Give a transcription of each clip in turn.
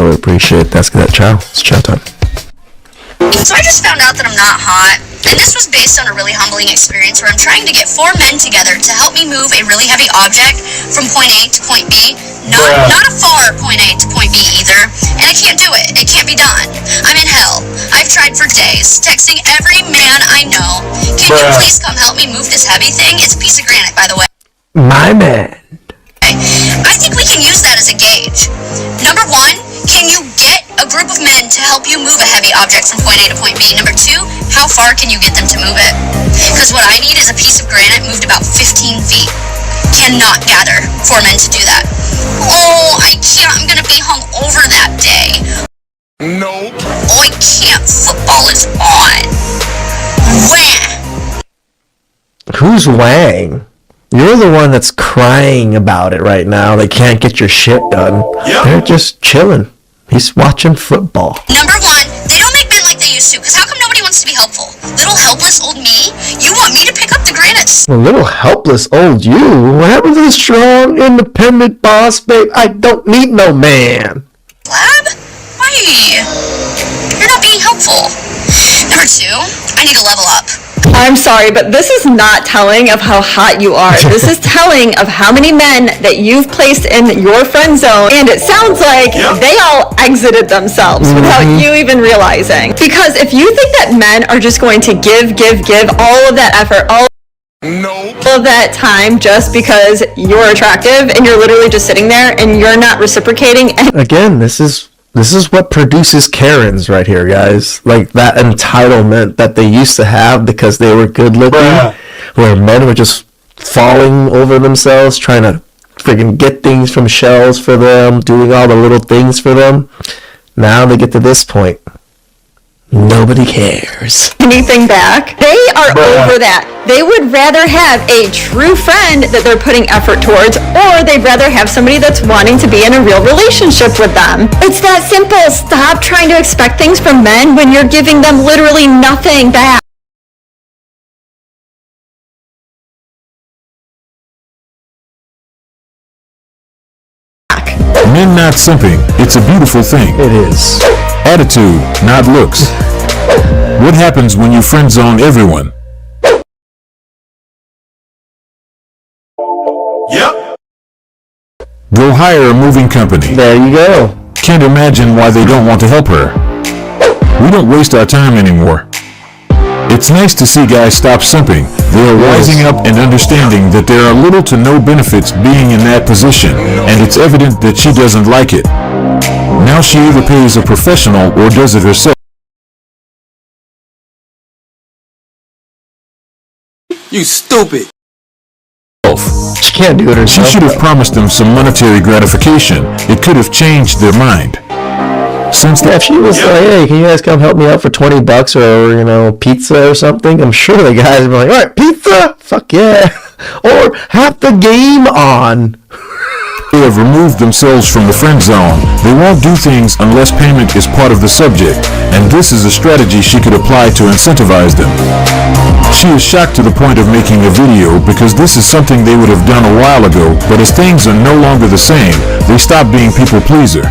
really appreciate that. Ciao. It's chow time. So I just found out that I'm not hot, and this was based on a really humbling experience where I'm trying to get 4 men together to help me move a really heavy object from point A to point B. Not a far point A to point B either, and I can't do it. It can't be done. I'm in hell. I've tried for days, texting every man I know. Can you please come help me move this heavy thing? It's a piece of granite, by the way. My man. I think we can use that as a gauge. Number 1, can you get a group of men to help you move a heavy object from point A to point B? Number 2, how far can you get them to move it? Because what I need is a piece of granite moved about 15 feet. Cannot gather 4 men to do that. Oh, I can't. I'm gonna be hung over that day. No. Oh, I can't. Football is on. Wah. Who's Wang? You're the one that's crying about it right now. They can't get your shit done. Yep. They're just chilling. He's watching football. Number 1, they don't make men like they used to, because how come nobody wants to be helpful? Little helpless old me? You want me to pick up the granites? A little helpless old you? What happened to the strong, independent boss, babe? I don't need no man. Lab? Why? You're not being helpful. Number 2, I need to level up. I'm sorry, but this is not telling of how hot you are. This is telling of how many men that you've placed in your friend zone, and it sounds like they all exited themselves without you even realizing. Because if you think that men are just going to give all of that effort, all of that time just because you're attractive, and you're literally just sitting there and you're not reciprocating. Again, this is what produces Karens right here, guys. Like that entitlement that they used to have because they were good looking, where men were just falling over themselves, trying to freaking get things from shelves for them, doing all the little things for them. Now they get to this point. Nobody cares. Anything back. They are over that. They would rather have a true friend that they're putting effort towards, or they'd rather have somebody that's wanting to be in a real relationship with them. It's that simple. Stop trying to expect things from men when you're giving them literally nothing back. Men not simping. It's a beautiful thing. It is. Attitude, not looks. What happens when you friend zone everyone? Yep. Go hire a moving company. There you go. Can't imagine why they don't want to help her. We don't waste our time anymore. It's nice to see guys stop simping. They are rising up and understanding that there are little to no benefits being in that position, and it's evident that she doesn't like it. Now she either pays a professional or does it herself. You stupid. She can't do it herself. She should have promised them some monetary gratification. It could have changed their mind. Since if she was like, hey, can you guys come help me out for $20 or, pizza or something? I'm sure the guys would be like, all right, pizza? Fuck yeah. Or have the game on. They have removed themselves from the friend zone. They won't do things unless payment is part of the subject, and this is a strategy she could apply to incentivize them. She is shocked to the point of making a video because this is something they would have done a while ago, but as things are no longer the same, they stop being people pleaser.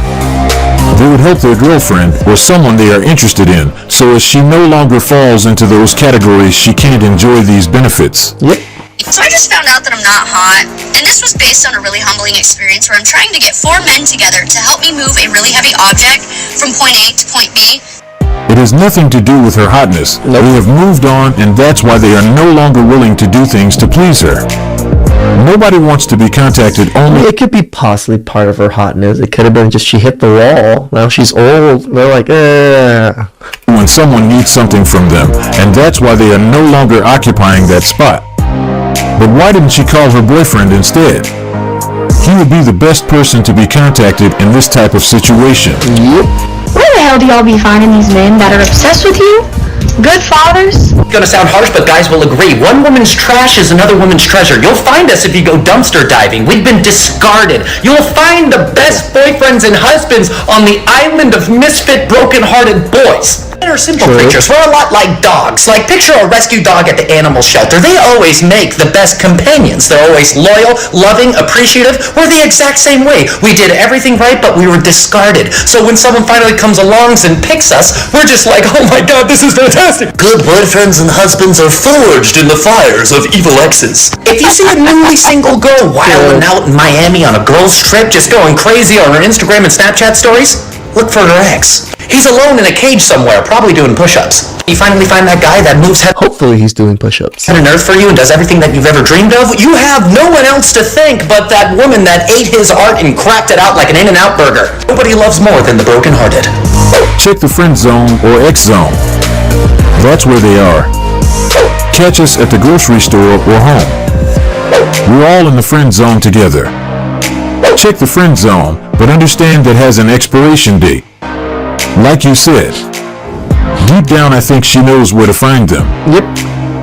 They would help their girlfriend or someone they are interested in, so as she no longer falls into those categories, she can't enjoy these benefits. Yep. So I just found out that I'm not hot, and this was based on a really humbling experience where I'm trying to get 4 men together to help me move a really heavy object from point A to point B. It has nothing to do with her hotness. They have moved on, and that's why they are no longer willing to do things to please her. Nobody wants to be contacted only. It could be possibly part of her hotness. It could have been just she hit the wall. Now she's old. They're like, when someone needs something from them, and that's why they are no longer occupying that spot. But why didn't she call her boyfriend instead? He would be the best person to be contacted in this type of situation. Yep. Where the hell do y'all be finding these men that are obsessed with you? Good fathers? It's gonna sound harsh, but guys will agree. One woman's trash is another woman's treasure. You'll find us if you go dumpster diving. We've been discarded. You'll find the best boyfriends and husbands on the island of misfit, broken-hearted boys. Men are simple True. creatures. We're a lot like dogs. Like, picture a rescue dog at the animal shelter. They always make the best companions. They're always loyal, loving, appreciative. We're the exact same way. We did everything right, but we were discarded. So when someone finally comes along and picks us, we're just like, oh my god, this is fantastic. Good boyfriends and husbands are forged in the fires of evil exes. If you see a newly single girl wilding out in Miami on a girls' trip, just going crazy on her Instagram and Snapchat stories, look for her ex. He's alone in a cage somewhere, probably doing push-ups. You finally find that guy that moves heaven Hopefully he's doing push-ups. and earth for you and does everything that you've ever dreamed of. You have no one else to thank but that woman that ate his heart and cracked it out like an In-N-Out burger. Nobody loves more than the broken-hearted. Check the friend zone or X zone. That's where they are. Catch us at the grocery store or home. We're all in the friend zone together. Check the friend zone, but understand that has an expiration date. Like you said, deep down I think she knows where to find them. Yep.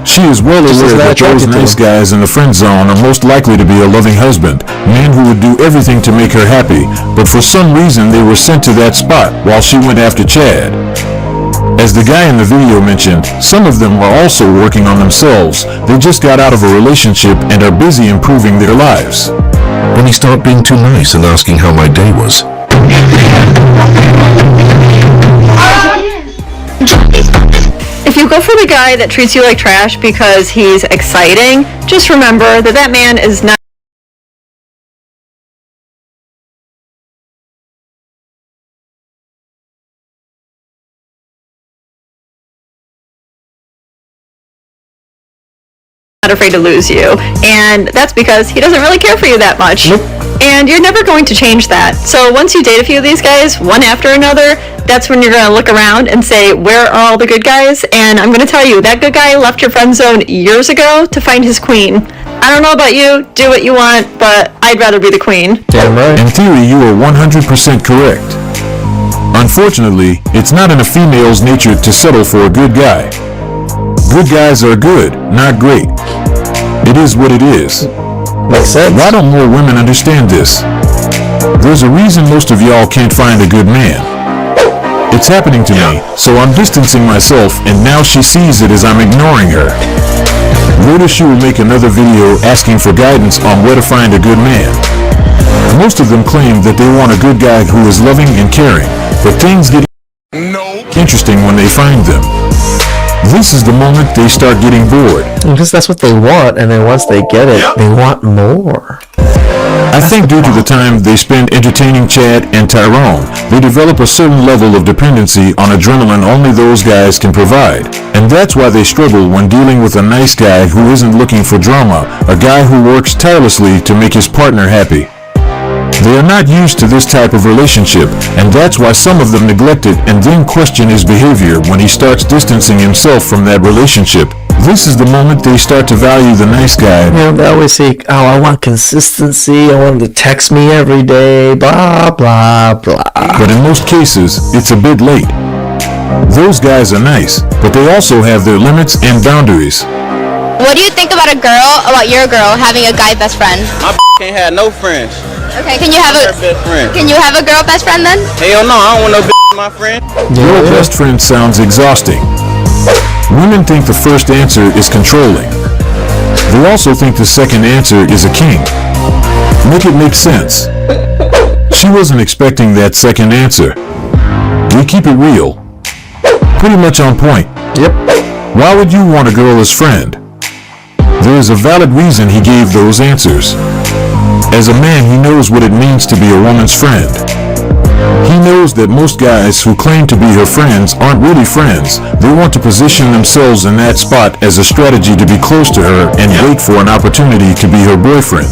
She is well Just aware not that those attracted to nice him. guys in the friend zone are most likely to be a loving husband, man who would do everything to make her happy, but for some reason they were sent to that spot while she went after Chad. As the guy in the video mentioned, some of them are also working on themselves. They just got out of a relationship and are busy improving their lives. When he started being too nice and asking how my day was. If you go for the guy that treats you like trash because he's exciting, just remember that that man is not afraid to lose you, and that's because he doesn't really care for you that much. And you're never going to change that. So once you date a few of these guys, one after another, that's when you're going to look around and say, where are all the good guys? And I'm going to tell you, that good guy left your friend zone years ago to find his queen. I don't know about you, do what you want, but I'd rather be the queen. Damn right. In theory, you are 100% correct. Unfortunately, it's not in a female's nature to settle for a good guy. Good guys are good, not great. It is what it is. Makes sense. Why don't more women understand this? There's a reason most of y'all can't find a good man. It's happening to me, so I'm distancing myself, and now she sees it as I'm ignoring her. Later she will make another video asking for guidance on where to find a good man. Most of them claim that they want a good guy who is loving and caring, but things get interesting when they find them. This is the moment they start getting bored. Because that's what they want, and then once they get it, they want more. I think due to the time they spend entertaining Chad and Tyrone, they develop a certain level of dependency on adrenaline only those guys can provide. And that's why they struggle when dealing with a nice guy who isn't looking for drama, a guy who works tirelessly to make his partner happy. They are not used to this type of relationship, and that's why some of them neglect it and then question his behavior when he starts distancing himself from that relationship. This is the moment they start to value the nice guy. You know, they always say, oh, I want consistency, I want him to text me every day, blah, blah, blah. But in most cases, it's a bit late. Those guys are nice, but they also have their limits and boundaries. What do you think about your girl having a guy best friend? My can't have no friends. Okay, can you have Her best friend. Can you have a girl best friend then? Hell no, I don't want no my friend. Your best friend sounds exhausting. Women think the first answer is controlling. They also think the second answer is a king. Make it make sense. She wasn't expecting that second answer. We keep it real. Pretty much on point. Yep. Why would you want a girl as friend? There is a valid reason he gave those answers. As a man, he knows what it means to be a woman's friend. He knows that most guys who claim to be her friends aren't really friends. They want to position themselves in that spot as a strategy to be close to her and wait for an opportunity to be her boyfriend.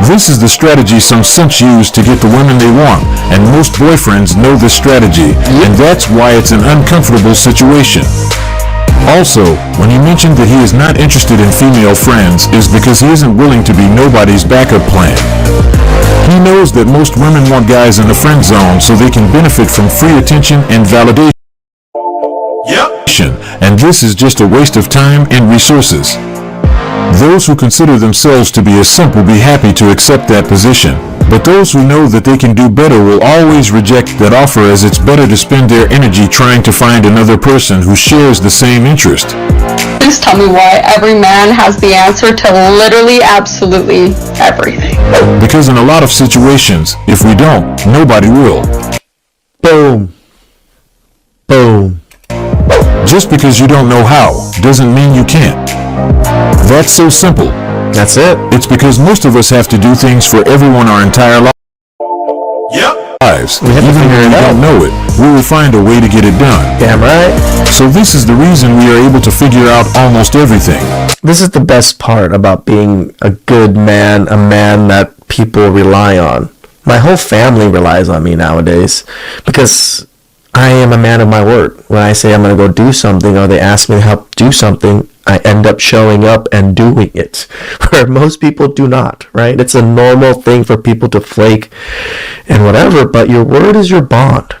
This is the strategy some simps use to get the women they want, and most boyfriends know this strategy, and that's why it's an uncomfortable situation. Also, when he mentioned that he is not interested in female friends is because he isn't willing to be nobody's backup plan. He knows that most women want guys in the friend zone so they can benefit from free attention and validation. And this is just a waste of time and resources. Those who consider themselves to be a simp will be happy to accept that position. But those who know that they can do better will always reject that offer, as it's better to spend their energy trying to find another person who shares the same interest. Please tell me why every man has the answer to literally absolutely everything. Because in a lot of situations, if we don't, nobody will. Boom. Boom. Just because you don't know how doesn't mean you can't. That's so simple. That's it. It's because most of us have to do things for everyone our entire lives. We have to Even figure when it we out. don't know it, we will find a way to get it done. Damn right. So this is the reason we are able to figure out almost everything. This is the best part about being a good man, a man that people rely on. My whole family relies on me nowadays because I am a man of my word. When I say I'm going to go do something or they ask me to help do something, I end up showing up and doing it, where most people do not, right? It's a normal thing for people to flake and whatever, but your word is your bond.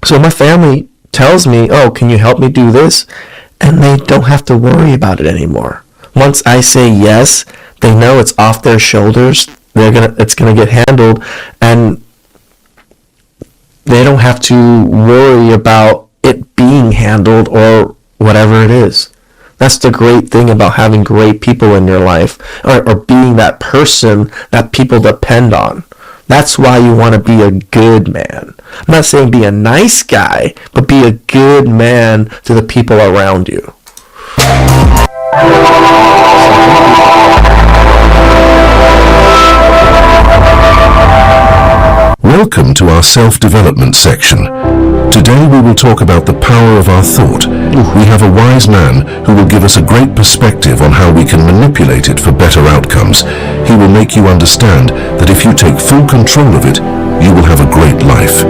So my family tells me, oh, can you help me do this? And they don't have to worry about it anymore. Once I say yes, they know it's off their shoulders. It's gonna get handled, and they don't have to worry about it being handled or whatever it is. That's the great thing about having great people in your life, or being that person that people depend on. That's why you want to be a good man. I'm not saying be a nice guy, but be a good man to the people around you. Welcome to our self-development section. Today we will talk about the power of our thought. We have a wise man who will give us a great perspective on how we can manipulate it for better outcomes. He will make you understand that if you take full control of it, you will have a great life.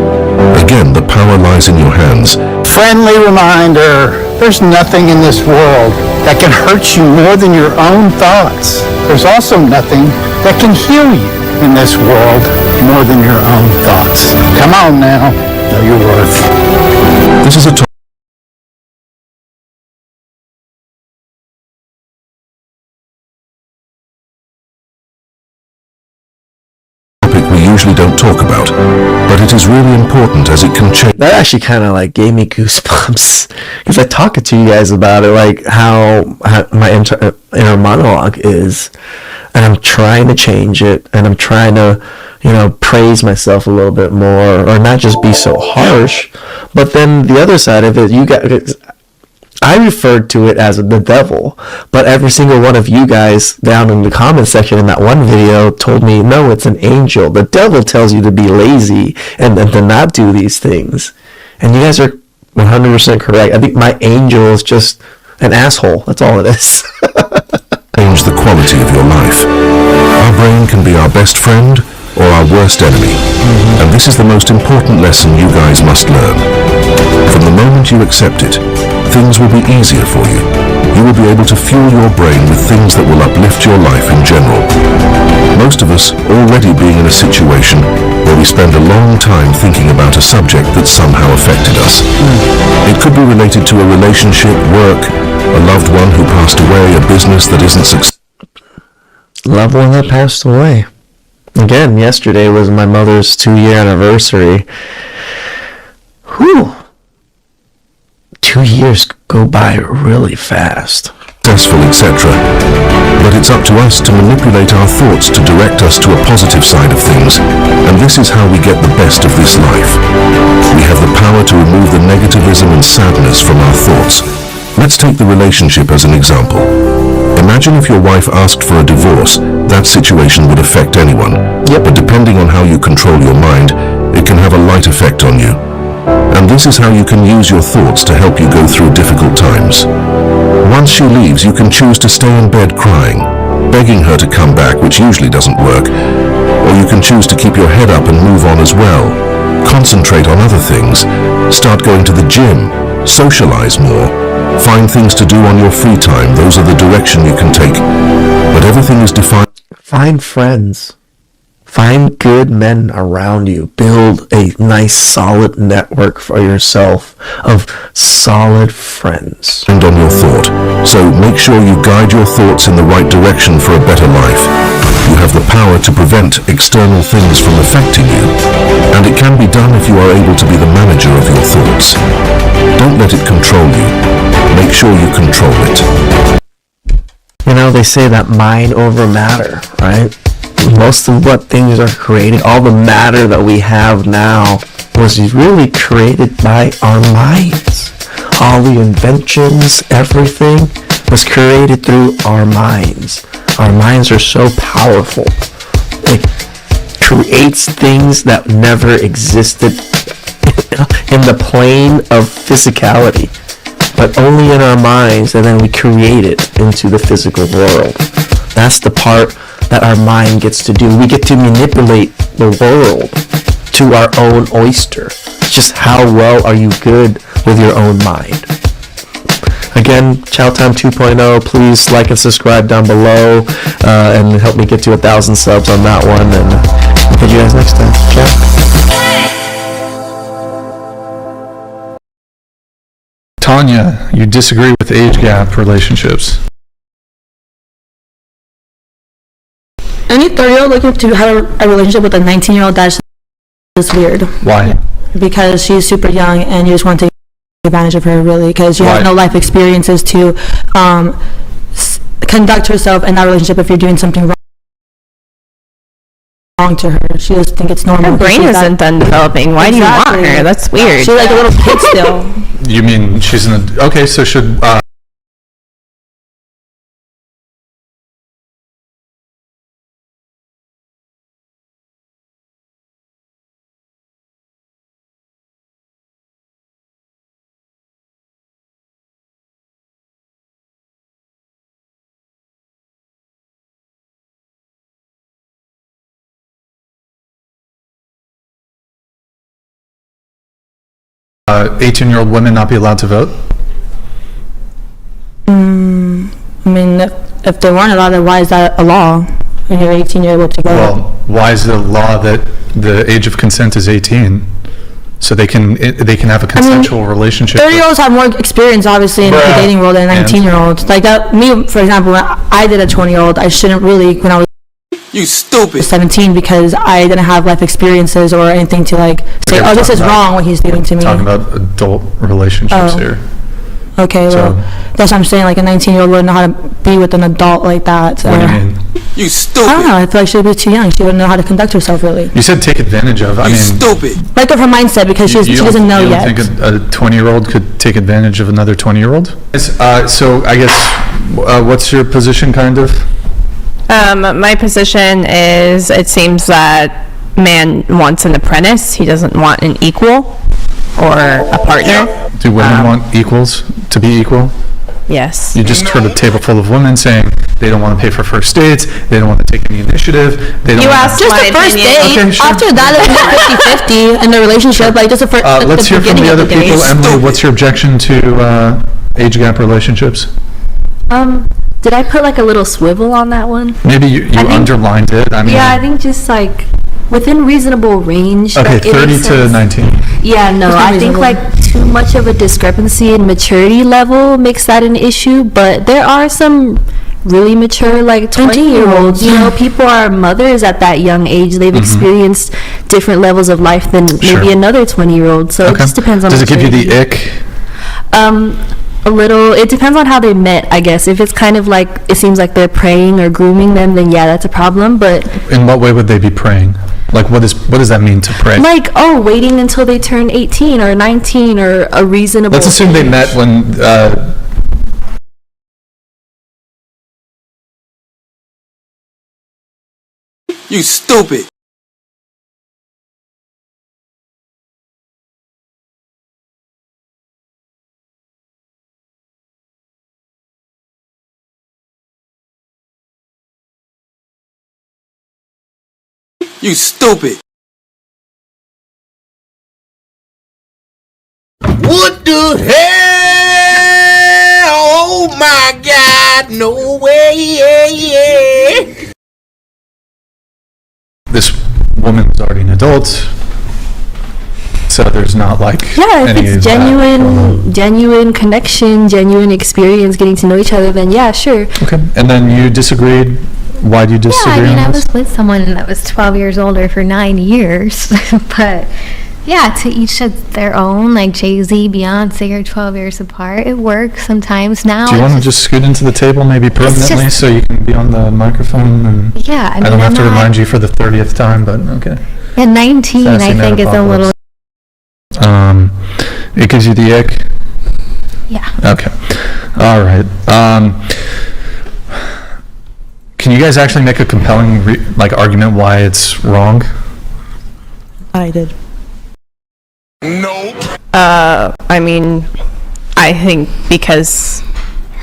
Again, the power lies in your hands. Friendly reminder, there's nothing in this world that can hurt you more than your own thoughts. There's also nothing that can heal you in this world more than your own thoughts. Come on now, know your worth. This is a topic we usually don't talk about, but it is really important as it can change. That actually kind of like gave me goosebumps because I talked to you guys about it, like how my inner monologue is, and I'm trying to change it, and I'm trying to, praise myself a little bit more, or not just be so harsh. But then the other side of it, I referred to it as the devil, but every single one of you guys down in the comment section in that one video told me, no, it's an angel. The devil tells you to be lazy and to not do these things. And you guys are 100% correct. I think my angel is just an asshole. That's all it is. Change the quality of your life. Our brain can be our best friend or our worst enemy. And this is the most important lesson you guys must learn. From the moment you accept it, things will be easier for you. You will be able to fuel your brain with things that will uplift your life in general. Most of us already being in a situation where we spend a long time thinking about a subject that somehow affected us. It could be related to a relationship, work, a loved one who passed away, a business that isn't successful. Loved one that passed away. Again, yesterday was my mother's 2-year anniversary. Whew. 2 years go by really fast. Successful, etc. But it's up to us to manipulate our thoughts to direct us to a positive side of things, and this is how we get the best of this life. We have the power to remove the negativism and sadness from our thoughts. Let's take the relationship as an example. Imagine if your wife asked for a divorce. That situation would affect anyone. Yep. But depending on how you control your mind, it can have a light effect on you. And this is how you can use your thoughts to help you go through difficult times. Once she leaves, you can choose to stay in bed crying, begging her to come back, which usually doesn't work. Or you can choose to keep your head up and move on as well. Concentrate on other things. Start going to the gym. Socialize more. Find things to do on your free time. Those are the direction you can take. But everything is defined. Find friends. Find good men around you. Build a nice, solid network for yourself of solid friends. And on your thought. So make sure you guide your thoughts in the right direction for a better life. You have the power to prevent external things from affecting you, and it can be done if you are able to be the manager of your thoughts. Don't let it control you. Make sure you control it. You know, they say that mind over matter, right? Most of what things are created, all the matter that we have now, was really created by our minds. All the inventions, everything was created through our minds. Our minds are so powerful. It creates things that never existed in the plane of physicality, but only in our minds, and then we create it into the physical world. That's the part that our mind gets to do. We get to manipulate the world to our own oyster. It's just how well are you good with your own mind. Again, Chow Time 2.0, please like and subscribe down below, and help me get to 1,000 subs on that one, and I'll catch you guys next time. Ciao. Tanya, you disagree with age gap relationships. Any 30-year-old looking to have a relationship with a 19-year-old, that's just weird. Why? Because she's super young and you just want to take advantage of her, really, because you have no life experiences to conduct herself in that relationship if you're doing something wrong to her. She just think it's normal. Her brain isn't done developing. Why do you want her? That's weird. She's like a little kid still. You mean she's in the... Okay, so should... 18-year-old women not be allowed to vote? I mean, if they weren't allowed, then why is that a law? When you're 18, you're able to vote. Well, why is the law that the age of consent is 18? So they can have a consensual relationship. 30-year-olds have more experience, obviously, in the dating world than 19-year-olds. Like that, me, for example, when I did a 20-year-old, I shouldn't really, when I was... You stupid. 17, because I didn't have life experiences or anything to like say, oh, this is wrong what he's doing to me. Talking about adult relationships here. Okay, well, that's what I'm saying. Like a 19-year-old wouldn't know how to be with an adult like that. So. What do you mean? You stupid. I don't know. I feel like she'd be too young. She wouldn't know how to conduct herself, really. You said take advantage of. I mean, stupid. Like of her mindset, because she doesn't know yet. You don't think a 20-year-old could take advantage of another 20-year-old? So I guess, what's your position, kind of? My position is, it seems that man wants an apprentice. He doesn't want an equal or a partner. Do women want equals to be equal? Yes. You just heard a table full of women saying they don't want to pay for first dates, they don't want to take any initiative, they don't asked just the first date. Okay, sure. After that, it's 50-50 in the relationship. Like just the first. Let's hear from the other people. Emily, what's your objection to age gap relationships? Did I put like a little swivel on that one? Maybe you underlined it. I mean, yeah, I think just like within reasonable range. Okay, like, 30 to 19. Yeah, no, I think like too much of a discrepancy in maturity level makes that an issue, but there are some really mature like 20-year-olds, you know, people are mothers at that young age. They've experienced different levels of life than maybe another 20-year-old, so it just depends on Does maturity. it give you the ick? A little. It depends on how they met, I guess. If it's kind of like it seems like they're preying or grooming them, then yeah, that's a problem. But in what way would they be preying? Like, what does that mean to pray? Like, waiting until they turn 18 or 19 or a reasonable. Let's assume they met when. You stupid. You stupid. What the hell? Oh my God, no way, yeah. This woman is already an adult, so there's not like if it's genuine connection, genuine experience, getting to know each other, then yeah, sure. Okay, and then you disagreed Why do you Yeah, disagree I mean, on I this? was with someone that was 12 years older for 9 years, but yeah, to each their own. Like Jay-Z, Beyonce are 12 years apart. It works sometimes. Now, Do you want to it's just scoot into the table maybe permanently so you can be on the microphone? And yeah, I mean, don't have I'm to not- remind you for the 30th time, but okay. at 19, Sassy I think is a little. It gives you the ick? Yeah. Okay. All right. Can you guys actually make a compelling argument why it's wrong? I did. Nope. I mean, I think because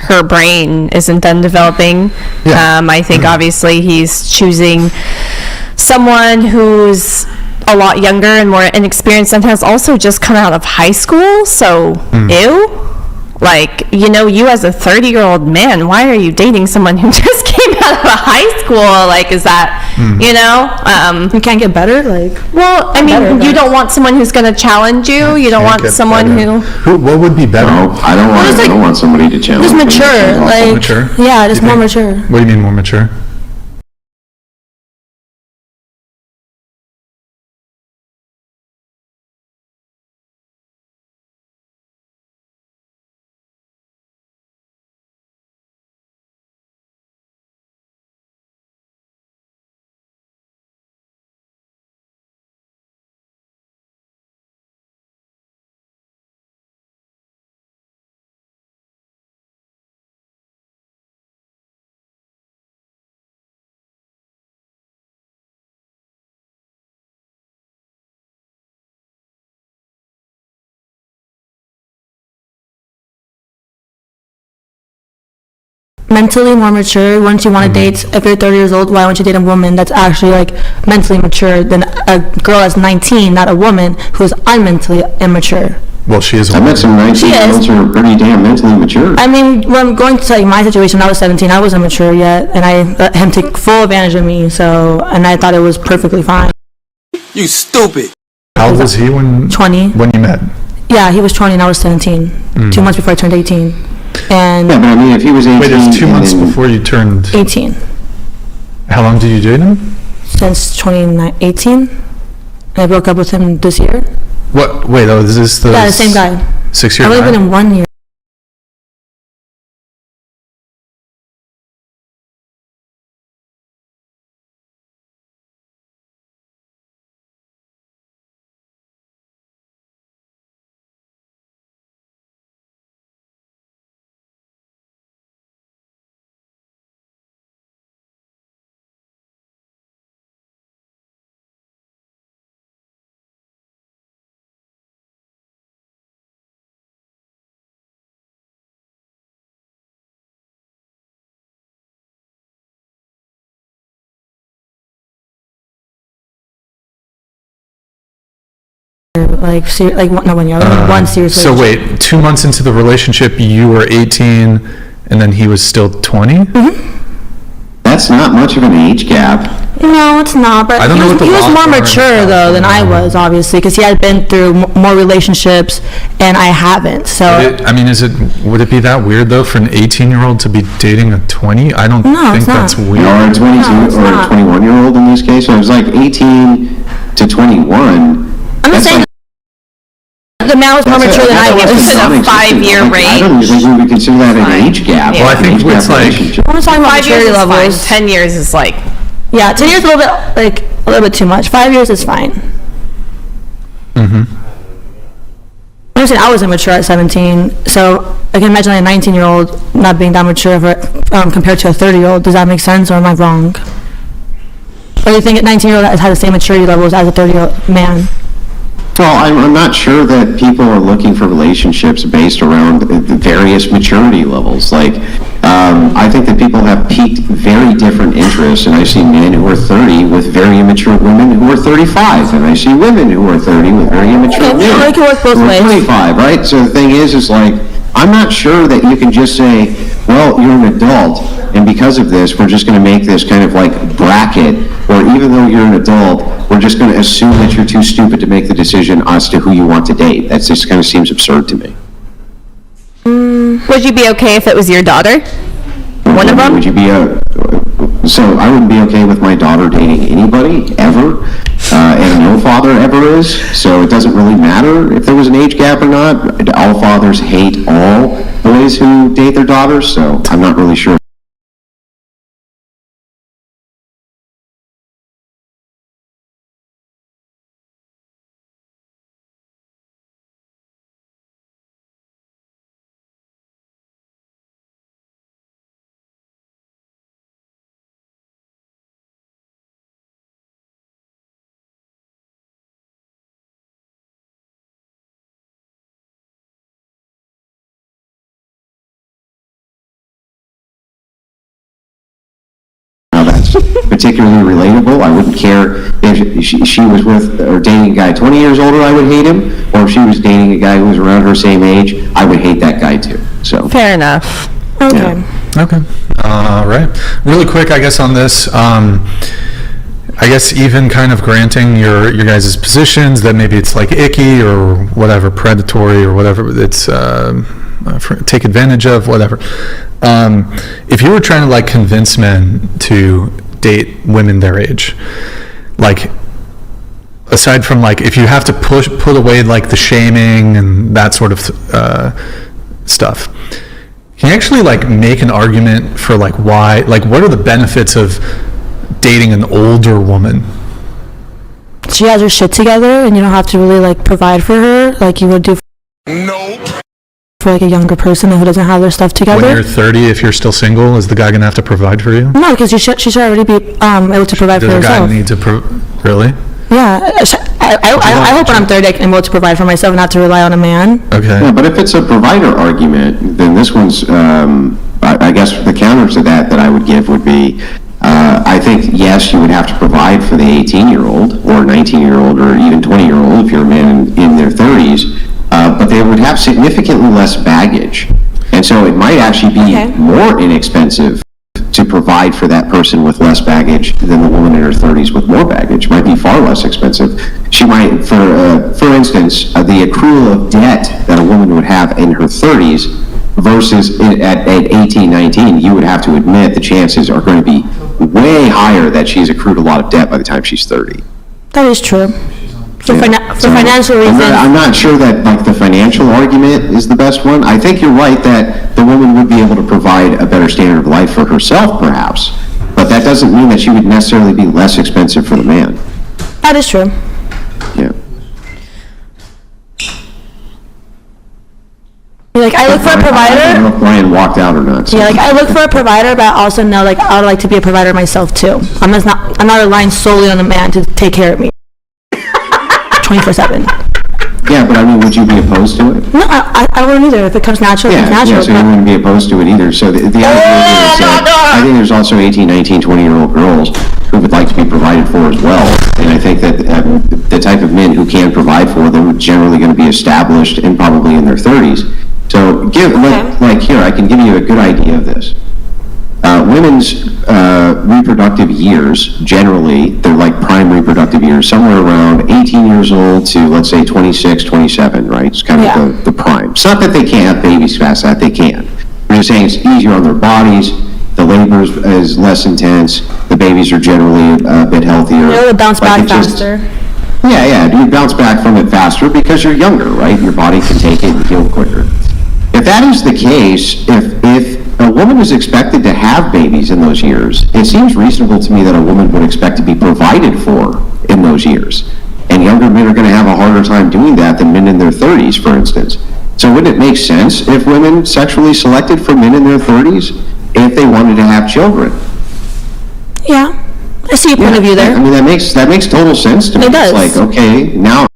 her brain isn't done developing. I think obviously he's choosing someone who's a lot younger and more inexperienced and has also just come out of high school. So, ew. Like, you as a 30-year-old man, why are you dating someone who just came out of high school? Like, is that, you can't get better? Well, I mean, you don't want someone who's going to challenge you. You don't want someone who... What would be better? No, I don't want somebody to challenge Just me. mature. Mature? Yeah, just more mature. What do you mean more mature? Mentally more mature. Once you want to date, if you're 30 years old, why don't you date a woman that's actually mentally mature than a girl that's 19, not a woman who's unmentally immature? Well, she is. I met some 19-year-olds who are pretty damn mentally mature. I mean, when I'm going to my situation, when I was 17, I wasn't mature yet, and I let him take full advantage of me. And I thought it was perfectly fine. You stupid. How old was he when 20? When you met? Yeah, he was 20 and I was 17. 2 months before I turned 18. And yeah, but I mean, if he was 18... Wait, it was 2 months before you turned... 18. How long did you date him? Since 2018. And I broke up with him this year. What? Wait, is this the... Yeah, the same guy. 6 year I've only been in 1 year. No 1 year. One serious So relationship. wait, 2 months into the relationship, you were 18, and then he was still 20? That's not much of an age gap. No, it's not. But I don't know what the he was laws more are in mature though than I was, obviously, because he had been through more relationships, and I haven't. So Would it be that weird though for an 18-year-old to be dating a 20? I don't think that's weird. Or a 22 or a 21-year-old in this case. So it was like 18 to 21. I'm not saying the man was more mature than I was. It's a 5-year range. I don't even think we would consider that an age gap. Well, I think it's like... I'm just talking about 5 years maturity is levels. fine. 10 years is like... Yeah, 10 years is a little bit too much. 5 years is fine. I'm saying I was immature at 17, so I can imagine a 19-year-old not being that mature compared to a 30-year-old. Does that make sense, or am I wrong? Or do you think a 19-year-old has the same maturity levels as a 30-year-old man? Well, I'm not sure that people are looking for relationships based around the various maturity levels. I think that people have piqued very different interests, and I see men who are 30 with very immature women who are 35, and I see women who are 30 with very immature men it can work both who are ways. 25, right? So the thing is I'm not sure that you can just say, well, you're an adult, and because of this, we're just going to make this kind of bracket, where even though you're an adult, we're just going to assume that you're too stupid to make the decision as to who you want to date. That just kind of seems absurd to me. Would you be okay if it was your daughter? One of them? Would you be So I wouldn't be okay with my daughter dating anybody, ever, and no father ever is, so it doesn't really matter if there was an age gap or not. All fathers hate all boys who date their daughters, so I'm not really sure. Particularly relatable. I wouldn't care if she was with or dating a guy 20 years older, I would hate him, or if she was dating a guy who was around her same age, I would hate that guy too. So fair enough. Okay. Yeah. Okay. Right. Really quick, I guess, on this. I guess even kind of granting your guys' positions that maybe it's like icky or whatever, predatory or whatever it's take advantage of, whatever. If you were trying to like convince men to date women their age, like aside from like if you have to put away like the shaming and that sort of stuff, can you actually like make an argument for like why, like what are the benefits of dating an older woman? She has her shit together and you don't have to really like provide for her like you would do for like a younger person who doesn't have their stuff together. When you're 30, if you're still single, is the guy gonna have to provide for you? No, because she should already be able to provide for herself. Does a guy need to really? Yeah, I hope when I'm 30 I can be able to provide for myself and not to rely on a man. Okay. Yeah, but if it's a provider argument, then this one's, I guess the counter to that I would give would be, I think, yes, you would have to provide for the 18-year-old or 19-year-old or even 20-year-old if you're a man in their 30s, but they would have significantly less baggage. And so it might actually be more inexpensive to provide for that person with less baggage than the woman in her 30s with more baggage. It might be far less expensive. She might, for instance, the accrual of debt that a woman would have in her 30s versus at 18, 19, you would have to admit the chances are going to be way higher that she's accrued a lot of debt by the time she's 30. That is true. For financial reasons. I'm not sure that like the financial argument is the best one. I think you're right that the woman would be able to provide a better standard of life for herself, perhaps. But that doesn't mean that she would necessarily be less expensive for the man. That is true. Yeah. Like I look for a provider. I don't know if Brian walked out or not. So. Yeah, like I look for a provider, but I also know like I would like to be a provider myself too. I'm not relying solely on a man to take care of me 24/7. Yeah, but I mean, would you be opposed to it? No, I wouldn't either. If it comes natural, it comes natural. Yeah, so you wouldn't be opposed to it either. So the idea is I think there's also 18, 19, 20-year-old girls who would like to be provided for as well. And I think that the type of men who can provide for them are generally going to be established and probably in their 30s. So like here, I can give you a good idea of this. Women's reproductive years, generally, they're like prime reproductive years, somewhere around 18 years old to, let's say, 26, 27, right? It's kind of the prime. It's not that they can't have babies fast, that they can. I'm just saying it's easier on their bodies, the labor is less intense, the babies are generally a bit healthier. They'll bounce back faster. You bounce back from it faster because you're younger, right? Your body can take it and heal quicker. If that is the case, if a woman is expected to have babies in those years, it seems reasonable to me that a woman would expect to be provided for in those years. And younger men are going to have a harder time doing that than men in their 30s, for instance. So wouldn't it make sense if women sexually selected for men in their 30s if they wanted to have children? Yeah, I see your point of view there. I mean, that makes total sense to me. It does. It's like, okay, now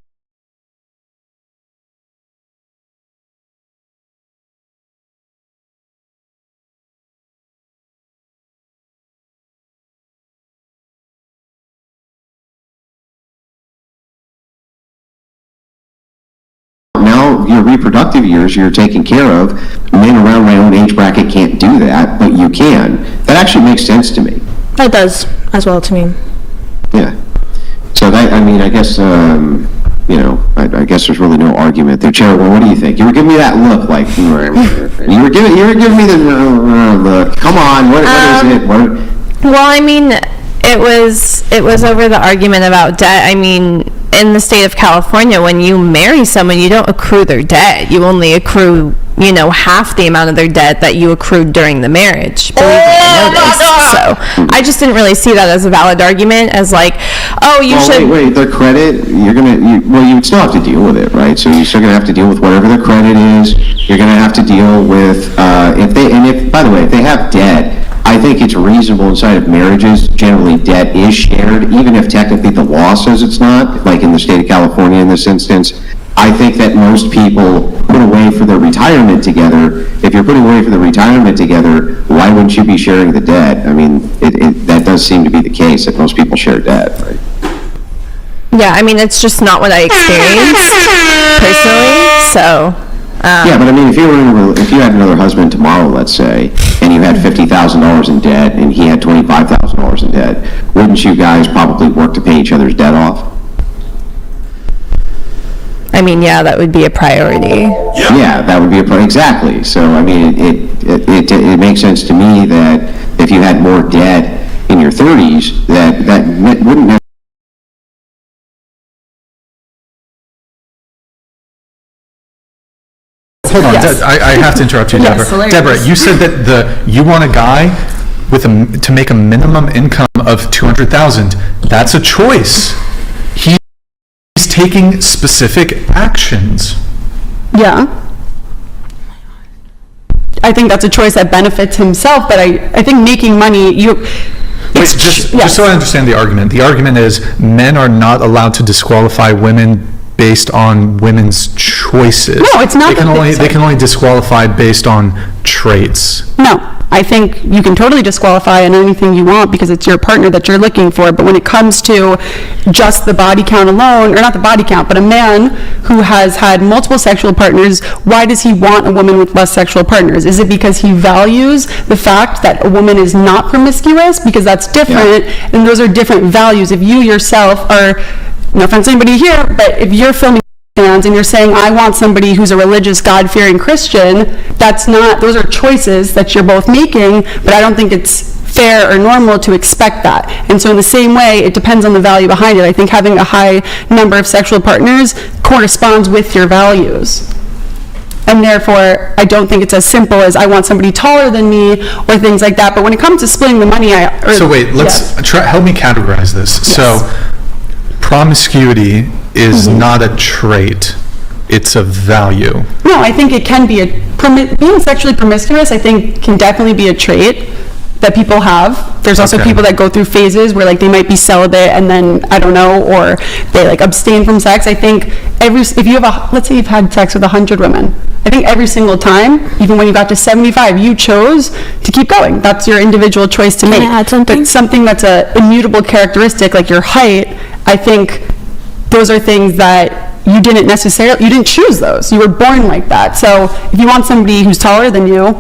your reproductive years you're taken care of. Men around my own age bracket can't do that, but you can. That actually makes sense to me. That does as well to me. Yeah. So that, I mean, I guess, I guess there's really no argument there. Chairwoman, what do you think? You were giving me that look like, you were giving me the look. Come on, what is it? Well, I mean, it was over the argument about debt. I mean, in the state of California, when you marry someone, you don't accrue their debt. You only accrue, half the amount of their debt that you accrued during the marriage. Believe me, I know this. So I just didn't really see that as a valid argument, as like, should. Wait, their credit, you would still have to deal with it, right? So you're still going to have to deal with whatever their credit is. You're going to have to deal with, by the way, if they have debt, I think it's reasonable inside of marriages, generally debt is shared, even if technically the law says it's not, like in the state of California in this instance. I think that most people put away for their retirement together. If you're putting away for the retirement together, why wouldn't you be sharing the debt? I mean, that does seem to be the case, that most people share debt, right? Yeah, I mean, it's just not what I experienced personally, so... yeah, but I mean, if you had another husband tomorrow, let's say, and you had $50,000 in debt, and he had $25,000 in debt, wouldn't you guys probably work to pay each other's debt off? I mean, yeah, that would be a priority. Yeah, that would be exactly. So, I mean, it makes sense to me that if you had more debt in your 30s, that wouldn't Hold on, I have to interrupt you, Deborah. Deborah, you said that you want a guy to make a minimum income of $200,000. That's a choice. He's taking specific actions. Yeah. I think that's a choice that benefits himself, but I think making money, just so I understand the argument is men are not allowed to disqualify women based on women's choices. No, it's not. They can only disqualify based on traits. No, I think you can totally disqualify on anything you want because it's your partner that you're looking for. But when it comes to just the body count alone, or not the body count, but a man who has had multiple sexual partners, why does he want a woman with less sexual partners? Is it because he values the fact that a woman is not promiscuous? Because that's different, and those are different values. If you yourself are, no offense to anybody here, but if you're filming fans and you're saying, I want somebody who's a religious, God-fearing Christian, those are choices that you're both making, but I don't think it's fair or normal to expect that. And so in the same way, it depends on the value behind it. I think having a high number of sexual partners corresponds with your values. And therefore, I don't think it's as simple as I want somebody taller than me or things like that. But when it comes to splitting the money, So wait, let's help me categorize this. Yes. So promiscuity is not a trait, it's a value. No, I think it can be being sexually promiscuous, I think, can definitely be a trait that people have. There's also people that go through phases where they might be celibate and then, I don't know, or they abstain from sex. I think if you have let's say you've had sex with 100 women, I think every single time, even when you got to 75, you chose to keep going. That's your individual choice to make. Can I add something? But something that's an immutable characteristic, like your height, I think those are things that you didn't choose those. You were born like that. So if you want somebody who's taller than you,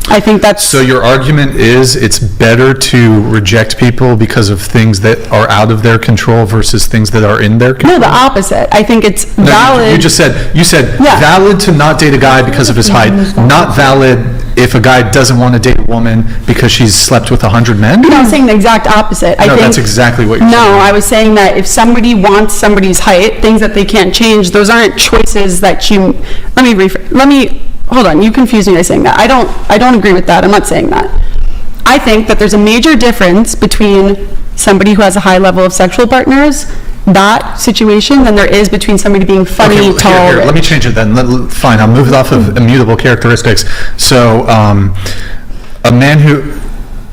I think that's... So your argument is it's better to reject people because of things that are out of their control versus things that are in their control? No, the opposite. I think it's valid... You said valid to not date a guy because of his height, not valid if a guy doesn't want to date a woman because she's slept with 100 men? No, I'm saying the exact opposite. That's exactly what you're saying. No, I was saying that if somebody wants somebody's height, things that they can't change, those aren't choices that you... Hold on, you confused me by saying that. I don't agree with that. I'm not saying that. I think that there's a major difference between somebody who has a high level of sexual partners, that situation, than there is between somebody being funny, tall. Here, let me change it then. Fine, I'll move it off of immutable characteristics. So, a man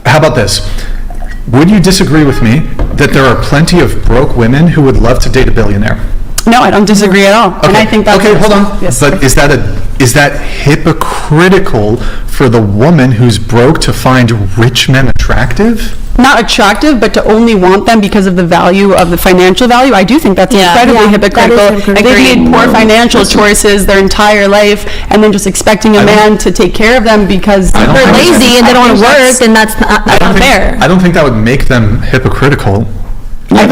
how about this? Would you disagree with me that there are plenty of broke women who would love to date a billionaire? No, I don't disagree at all. Okay. And I think that's... Okay, hold on. Yes. But is that hypocritical for the woman who's broke to find rich men attractive? Not attractive, but to only want them because of the value of the financial value. I do think that's incredibly hypocritical. They've made poor financial choices their entire life, and then just expecting a man to take care of them because they're lazy and they don't want to work, then that's not fair. I don't think that would make them hypocritical. Yeah,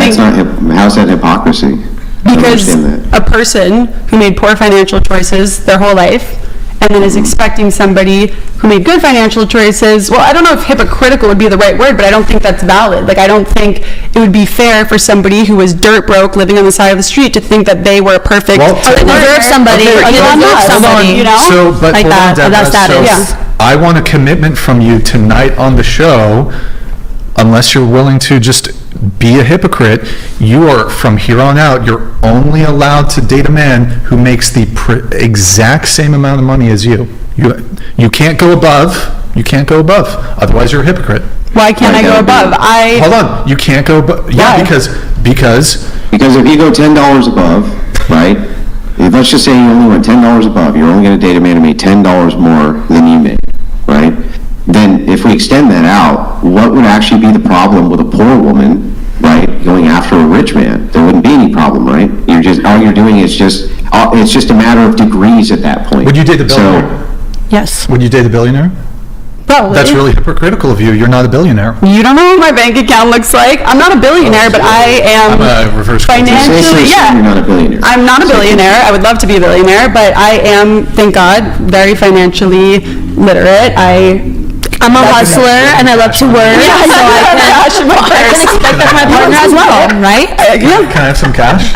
how's that hypocrisy? Because a person who made poor financial choices their whole life and then is expecting somebody who made good financial choices. Well, I don't know if hypocritical would be the right word, but I don't think that's valid. Like, I don't think it would be fair for somebody who was dirt broke living on the side of the street to think that they were perfect. Or they deserve somebody. Or they deserve somebody. You know? So, but like hold on, that. Deborah. That's status. So I want a commitment from you tonight on the show. Unless you're willing to just be a hypocrite, you are, from here on out, you're only allowed to date a man who makes the exact same amount of money as you. You can't go above. You can't go above. Otherwise, you're a hypocrite. Why can't I go above? Hold on. You can't go above. Yeah, because if you go $10 above, right? Let's just say you only went $10 above. You're only going to date a man who made $10 more than you made, right? Then if we extend that out, what would actually be the problem with a poor woman, right, going after a rich man? There wouldn't be any problem, right? All you're doing is it's just a matter of degrees at that point. Would you date a billionaire? Yes. Would you date a billionaire? Probably. That's really hypocritical of you. You're not a billionaire. You don't know what my bank account looks like. I'm not a billionaire, but I am I'm a reverse financially, You're not a billionaire. I'm not a billionaire. I would love to be a billionaire, but I am, thank God, very financially literate. I'm a hustler and I love to work, so I can expect that from my partner as well, right? Can I have some cash?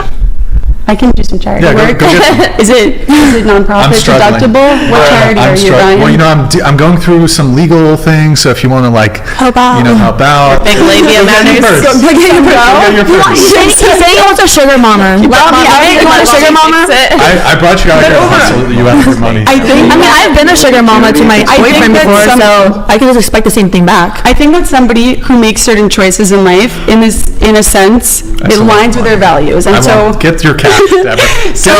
I can do some charity work. Go get some. Is it non-profit deductible? What charity are you buying? Well, I'm going through some legal things, so if you want to help out. Big labia matters. Go get your purse. He's saying he wants a sugar mama. You want a sugar mama? I brought you out here to hustle. You have your money. I've been a sugar mama to my boyfriend before, so I can just expect the same thing back. I think that somebody who makes certain choices in life, in a sense, it aligns with their values, and so get your cash. So,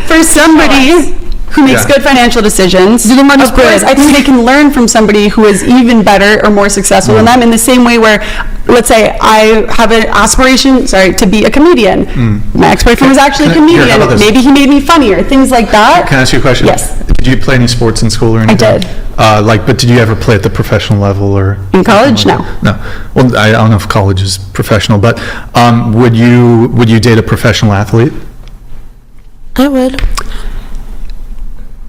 for somebody who makes good financial decisions, of course, I think they can learn from somebody who is even better or more successful than them, in the same way where, let's say, I have an aspiration, to be a comedian. My ex-boyfriend was actually a comedian. Maybe he made me funnier, things like that. Can I ask you a question? Yes. Did you play any sports in school or anything? I did. But did you ever play at the professional level or? In college, no. No. Well, I don't know if college is professional, but would you date a professional athlete? I would.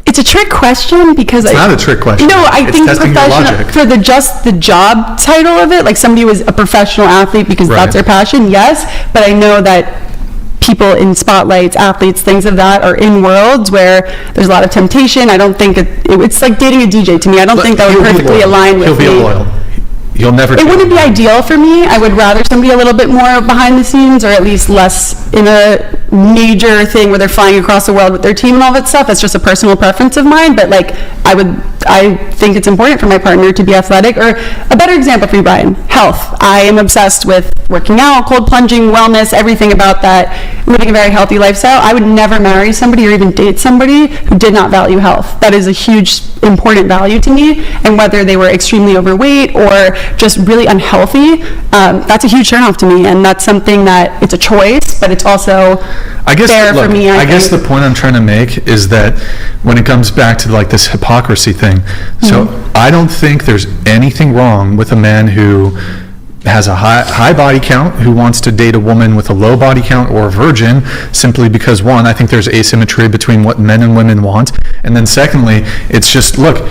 It's a trick question because it's not a trick question. No, I think professional for the job title of it, like somebody was a professional athlete because that's their passion. Yes, but I know that people in spotlights, athletes, things of that are in worlds where there's a lot of temptation. I don't think it's like dating a DJ to me. I don't think that would perfectly align with me. He'll be loyal. You'll never. It wouldn't be ideal for me. I would rather somebody a little bit more behind the scenes, or at least less in a major thing where they're flying across the world with their team and all that stuff. That's just a personal preference of mine. But I think it's important for my partner to be athletic. Or a better example for you, Brian, health. I am obsessed with working out, cold plunging, wellness, everything about that, living a very healthy lifestyle. I would never marry somebody or even date somebody who did not value health. That is a huge, important value to me. And whether they were extremely overweight or just really unhealthy, that's a huge turnoff to me. And that's something that it's a choice, but it's also fair for me. I guess the point I'm trying to make is that when it comes back to this hypocrisy thing, so I don't think there's anything wrong with a man who has a high body count who wants to date a woman with a low body count or a virgin, simply because, one, I think there's asymmetry between what men and women want, and then secondly, it's just, look,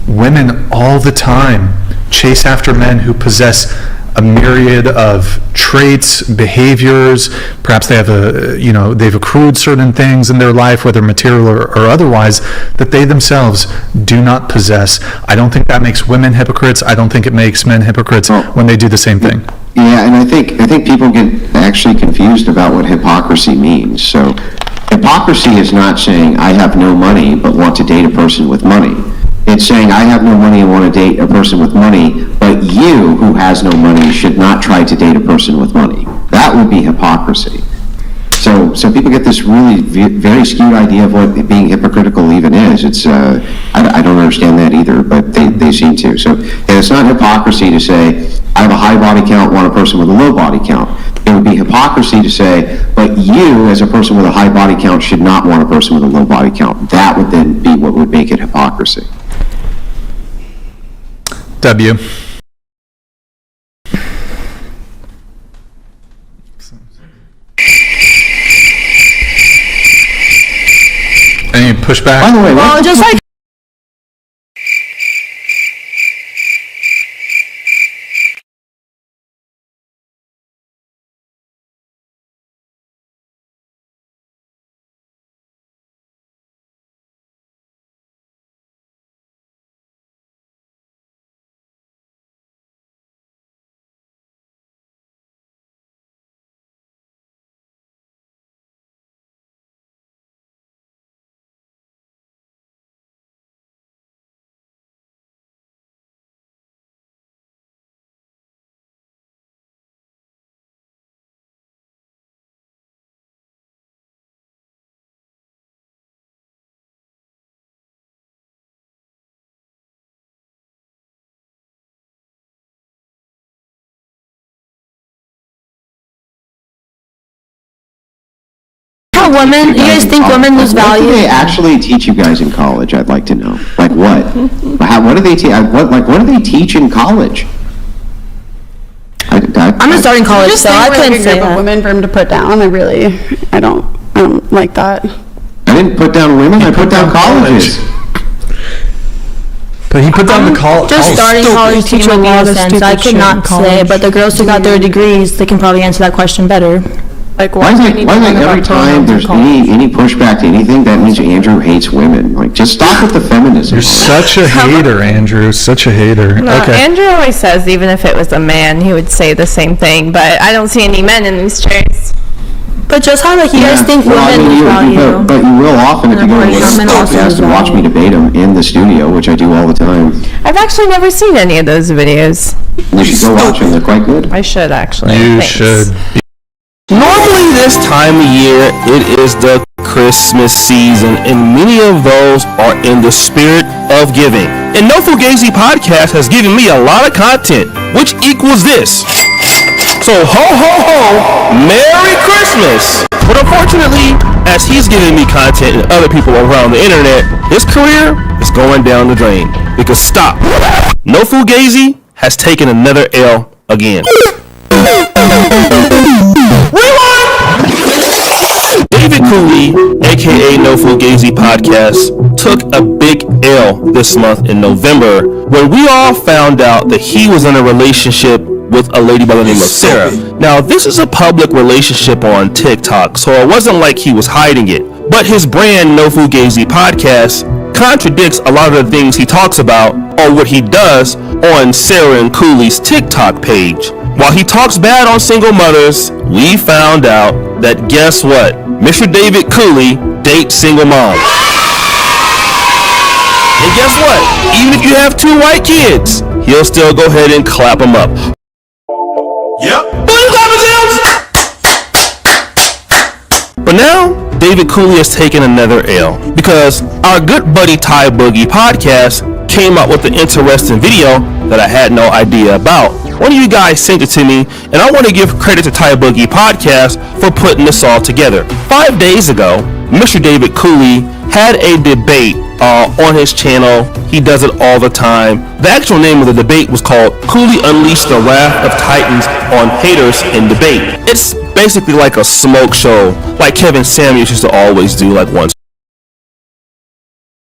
women all the time chase after men who possess a myriad of traits, behaviors. Perhaps they have they've accrued certain things in their life, whether material or otherwise, that they themselves do not possess. I don't think that makes women hypocrites. I don't think it makes men hypocrites when they do the same thing. Yeah, and I think people get actually confused about what hypocrisy means. So hypocrisy is not saying I have no money but want to date a person with money. It's saying I have no money and want to date a person with money, but you, who has no money, should not try to date a person with money. That would be hypocrisy. So people get this really very skewed idea of what being hypocritical even is. It's I don't understand that either, but they seem to. So it's not hypocrisy to say I have a high body count, want a person with a low body count. It would be hypocrisy to say, but you, as a person with a high body count, should not want a person with a low body count. That would then be what would make it hypocrisy. W. Any pushback? By the way, well, just like know women, you guys think women lose value? What do they actually teach you guys in college? I'd like to know. Like what? What do they teach? What do they teach in college? I'm just starting college, so I couldn't say that. Women for him to put down. I don't like that. I didn't put down women. I put down colleges. But he put down the college. Just starting college teacher in a sense. I could not say, but the girls who got their degrees, they can probably answer that question better. Like why is it every time there's any pushback to anything, that means Andrew hates women? Like, just stop with the feminism. You're such a hater, Andrew. Such a hater. No, okay. Andrew always says, even if it was a man, he would say the same thing. But I don't see any men in these chairs. But just how, like, you guys think women lose value. But you will often if you go to a podcast and watch me debate them in the studio, which I do all the time. I've actually never seen any of those videos. You should go watch them. They're quite good. I should, actually. You should. Normally this time of year, it is the Christmas season, and many of those are in the spirit of giving. And No Fugazi Podcast has given me a lot of content, which equals this. So ho ho ho, Merry Christmas! But unfortunately, as he's giving me content and other people around the internet, his career is going down the drain. Because stop, No Fugazi has taken another L again. David Cooley, aka No Fugazi Podcast, took a big L this month in November when we all found out that he was in a relationship with a lady by the name of Sarah. Now, this is a public relationship on TikTok, so it wasn't like he was hiding it. But his brand, No Fugazi Podcast, contradicts a lot of the things he talks about or what he does on Sarah and Cooley's TikTok page. While he talks bad on single mothers, we found out that guess what? Mr. David Cooley dates single moms. And guess what? Even if you have 2 white kids, he'll still go ahead and clap them up. Yep. But now, David Cooley has taken another L because our good buddy Ty Boogie Podcast came up with an interesting video that I had no idea about. One of you guys sent it to me, and I want to give credit to Ty Boogie Podcast for putting this all together. 5 days ago, Mr. David Cooley had a debate on his channel. He does it all the time. The actual name of the debate was called Cooley Unleashed the Wrath of Titans on Haters in Debate. It's basically like a smoke show, like Kevin Samuels used to always do, like once.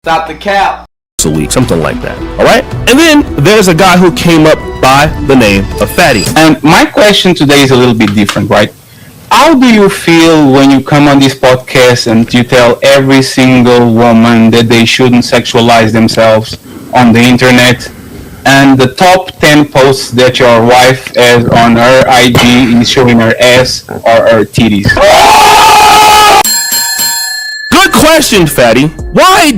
Stop the cap. A week, something like that. Alright? And then there's a guy who came up by the name of Fatty. And my question today is a little bit different, right? How do you feel when you come on this podcast and you tell every single woman that they shouldn't sexualize themselves on the internet, and the top 10 posts that your wife has on her IG is showing her ass or her titties? Good question, Fatty. Why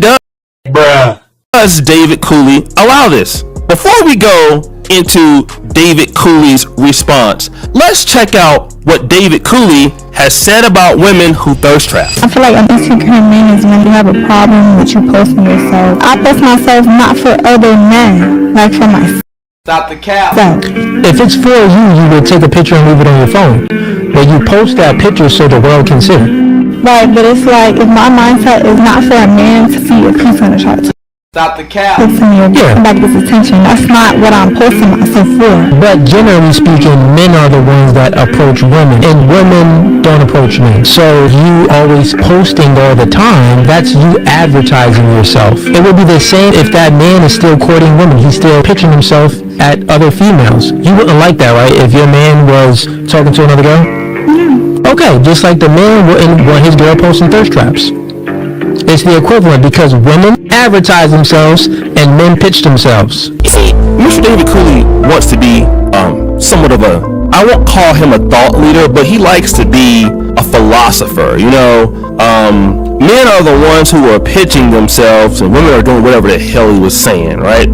does David Cooley allow this? Before we go into David Cooley's response, let's check out what David Cooley has said about women who thirst trap. I feel like an insecure man is when you have a problem with you posting yourself. I post myself not for other men, like for myself. Stop the cap. If it's for you, you would take a picture and leave it on your phone. But you post that picture so the world can see it. Right, but it's like if my mindset is not for a man to see a piece on the chart. Stop the cap. To me or get somebody this attention. That's not what I'm posting myself for. But generally speaking, men are the ones that approach women, and women don't approach men. So you always posting all the time, that's you advertising yourself. It would be the same if that man is still courting women. He's still pitching himself at other females. You wouldn't like that, right? If your man was talking to another girl? Yeah. Okay, just like the man wouldn't want his girl posting thirst traps. It's the equivalent because women advertise themselves and men pitch themselves. You see, Mr. David Cooley wants to be somewhat of a, I won't call him a thought leader, but he likes to be a philosopher. You know, men are the ones who are pitching themselves and women are doing whatever the hell he was saying, right?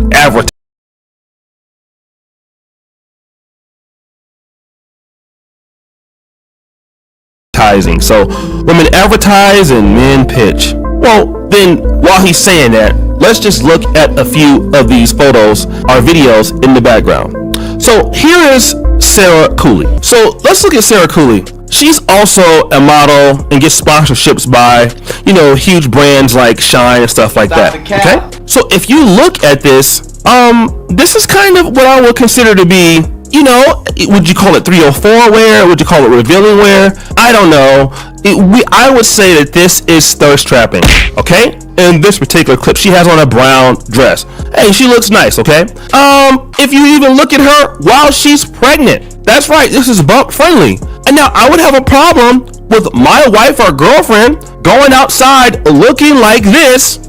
Advertising. So women advertise and men pitch. Well, then, while he's saying that, let's just look at a few of these photos or videos in the background. So here is Sarah Cooley. So let's look at Sarah Cooley. she's also a model and gets sponsorships by, huge brands like Shine and stuff like that. Okay? So if you look at this, this is kind of what I would consider to be, would you call it 304 wear? Would you call it revealing wear? I don't know. I would say that this is thirst trapping, okay? In this particular clip, she has on a brown dress. Hey, she looks nice, okay? If you even look at her while she's pregnant, that's right, this is bump friendly. And now I would have a problem with my wife or girlfriend going outside looking like this,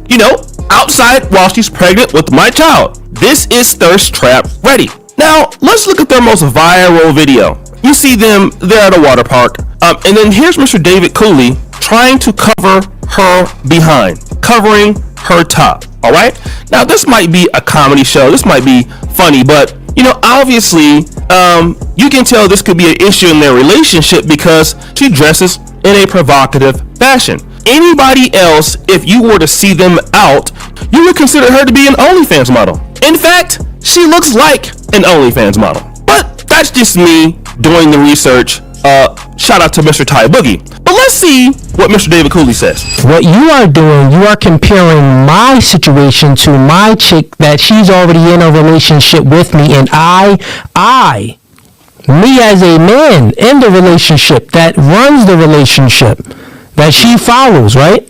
outside while she's pregnant with my child. This is thirst trap ready. Now, let's look at their most viral video. You see them, they're at a water park. And then here's Mr. David Cooley trying to cover her behind, covering her top. All right. Now, this might be a comedy show. This might be funny, but obviously, you can tell this could be an issue in their relationship because she dresses in a provocative fashion. Anybody else, if you were to see them out, you would consider her to be an OnlyFans model. In fact, she looks like an OnlyFans model. But that's just me doing the research. Shout out to Mr. Ty Boogie. But let's see what Mr. David Cooley says. What you are doing, you are comparing my situation to my chick that she's already in a relationship with me, and me as a man in the relationship that runs the relationship that she follows, right?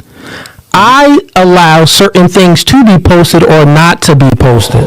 I allow certain things to be posted or not to be posted.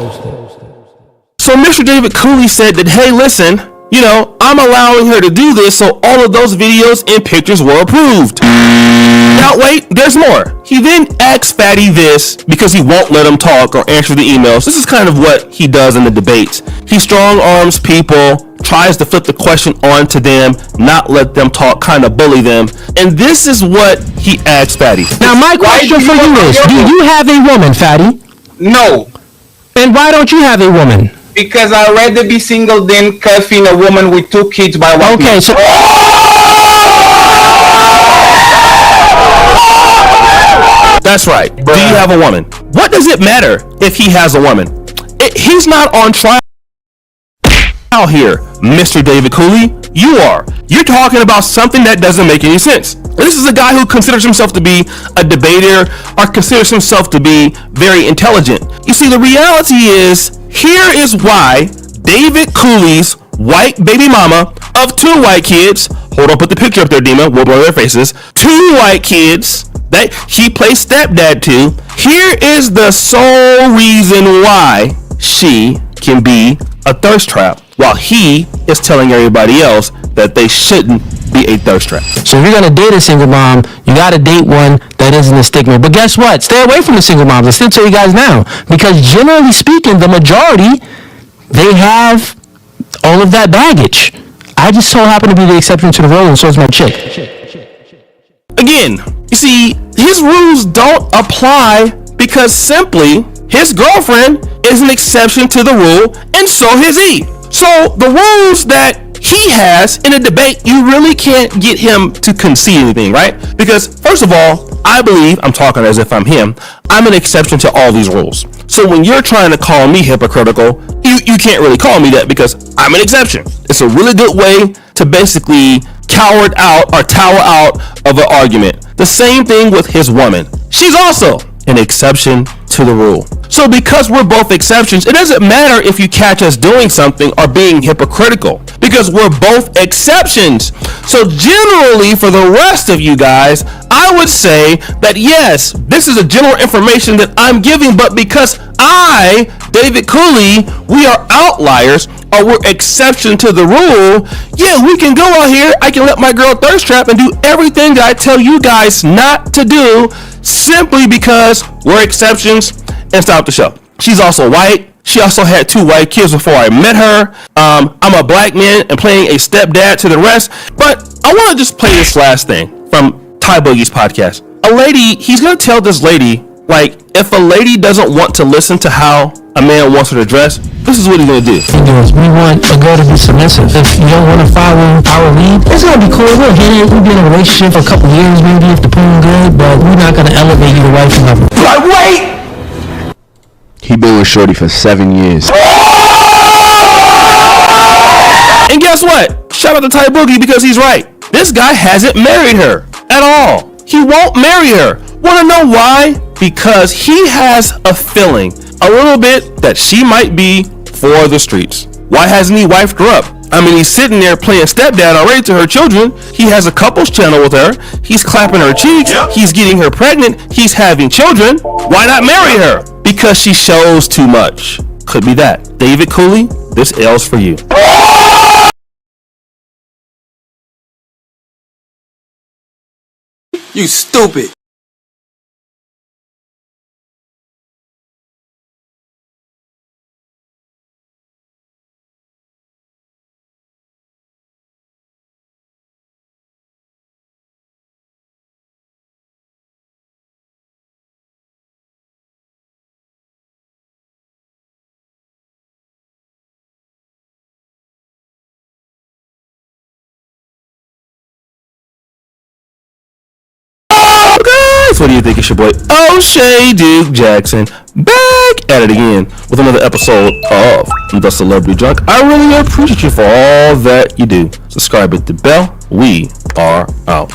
So Mr. David Cooley said that, hey, listen, I'm allowing her to do this, so all of those videos and pictures were approved. Now, wait, there's more. He then asks Fatty this because he won't let him talk or answer the emails. This is kind of what he does in the debates. He strong arms people, tries to flip the question on to them, not let them talk, kind of bully them. And this is what he asks Fatty. Now, my question for you is, do you have a woman, Fatty? No. And why don't you have a woman? Because I'd rather be single than cuffing a woman with 2 kids by one. Okay, so... That's right. Bruh. Do you have a woman? What does it matter if he has a woman? He's not on trial here, Mr. David Cooley. You are. You're talking about something that doesn't make any sense. This is a guy who considers himself to be a debater or considers himself to be very intelligent. You see, the reality is, here is why David Cooley's white baby mama of 2 white kids, hold on, put the picture up there, Dima, we'll blur their faces, 2 white kids that he plays stepdad to, here is the sole reason why she can be a thirst trap, while he is telling everybody else that they shouldn't be a thirst trap. So if you're gonna date a single mom, you gotta date one that isn't a stigma. But guess what? Stay away from the single moms. I still tell you guys now, because generally speaking, the majority, they have all of that baggage. I just so happen to be the exception to the rule, and so is my chick. Again, you see, his rules don't apply because simply his girlfriend is an exception to the rule, and so is he. So the rules that he has in a debate, you really can't get him to concede anything, right? Because first of all, I believe, I'm talking as if I'm him, I'm an exception to all these rules. So when you're trying to call me hypocritical, you can't really call me that because I'm an exception. It's a really good way to basically coward out or tower out of an argument. The same thing with his woman. She's also an exception to the rule. So because we're both exceptions, it doesn't matter if you catch us doing something or being hypocritical, because we're both exceptions. So generally, for the rest of you guys, I would say that yes, this is a general information that I'm giving, but because I, David Cooley, we are outliers or we're exception to the rule, yeah, we can go out here, I can let my girl thirst trap and do everything that I tell you guys not to do simply because we're exceptions, and stop the show. She's also white. She also had 2 white kids before I met her. I'm a black man and playing a stepdad to the rest. But I want to just play this last thing from Ty Boogie's podcast. A lady, he's going to tell this lady, like, if a lady doesn't want to listen to how a man wants her to dress, this is what he's going to do. We want a girl to be submissive. If you don't want to follow our lead, it's going to be cool. We'll get it. We'll be in a relationship for a couple years, maybe, if the pool good, but we're not going to elevate you to wife level. Like, wait! He been with Shorty for 7 years. And guess what? Shout out to Ty Boogie because he's right. This guy hasn't married her at all. He won't marry her. Wanna know why? Because he has a feeling, a little bit, that she might be for the streets. Why hasn't he wifed her up? I mean, he's sitting there playing stepdad already to her children. He has a couples channel with her. He's clapping her cheeks. He's getting her pregnant. He's having children. Why not marry her? Because she shows too much. Could be that. David Cooley, this L's for you. You stupid. What do you think? It's your boy O'Shea Duke Jackson back at it again with another episode of The Celebrity Drunk. I really appreciate you for all that you do. Subscribe, hit the bell. We are out.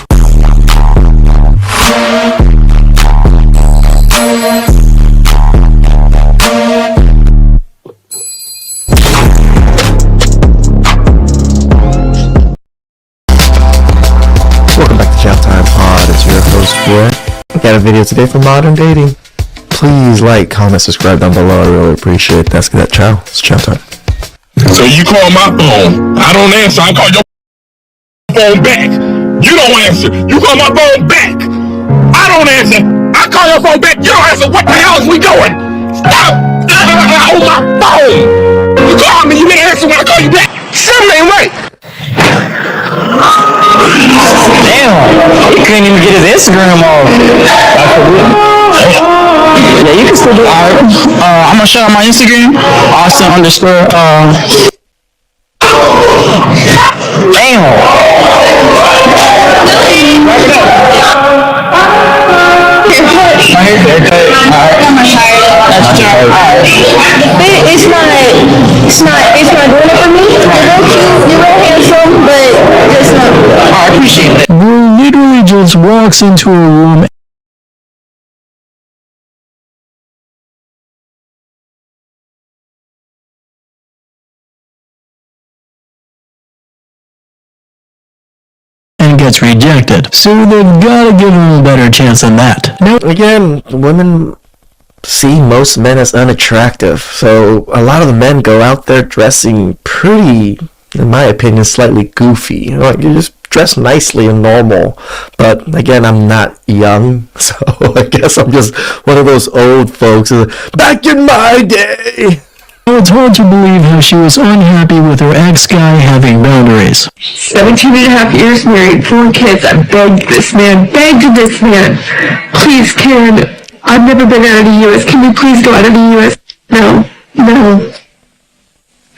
Welcome back to Chow Time Pod. It's your host, Brett. We got a video today for modern dating. Please like, comment, subscribe down below. I really appreciate it. That's that. Ciao. It's Chow Time. So you call my phone. I don't answer. I call your phone back. You don't answer. You call my phone back. I don't answer. I call your phone back. You don't answer. What the hell is we doing? Stop! On my phone. You call me. You didn't answer when I call you back. Something ain't right. Damn, he couldn't even get his Instagram off. Yeah, you can still do it. I'm gonna shout out my Instagram, Austin _ Damn. It's not doing it for me. You're real handsome, but just not. I appreciate that. Bro literally just walks into a room and gets rejected. So they've gotta give him a better chance than that. Now, again, women see most men as unattractive, so a lot of the men go out there dressing pretty, in my opinion, slightly goofy. Like, you just dress nicely and normal. But again, I'm not young, so I guess I'm just one of those old folks. Back in my day. It's hard to believe how she was unhappy with her ex-guy having boundaries. 17 and a half years married, 4 kids. I begged this man, please, Karen, I've never been out of the U.S. Can we please go out of the U.S.? No.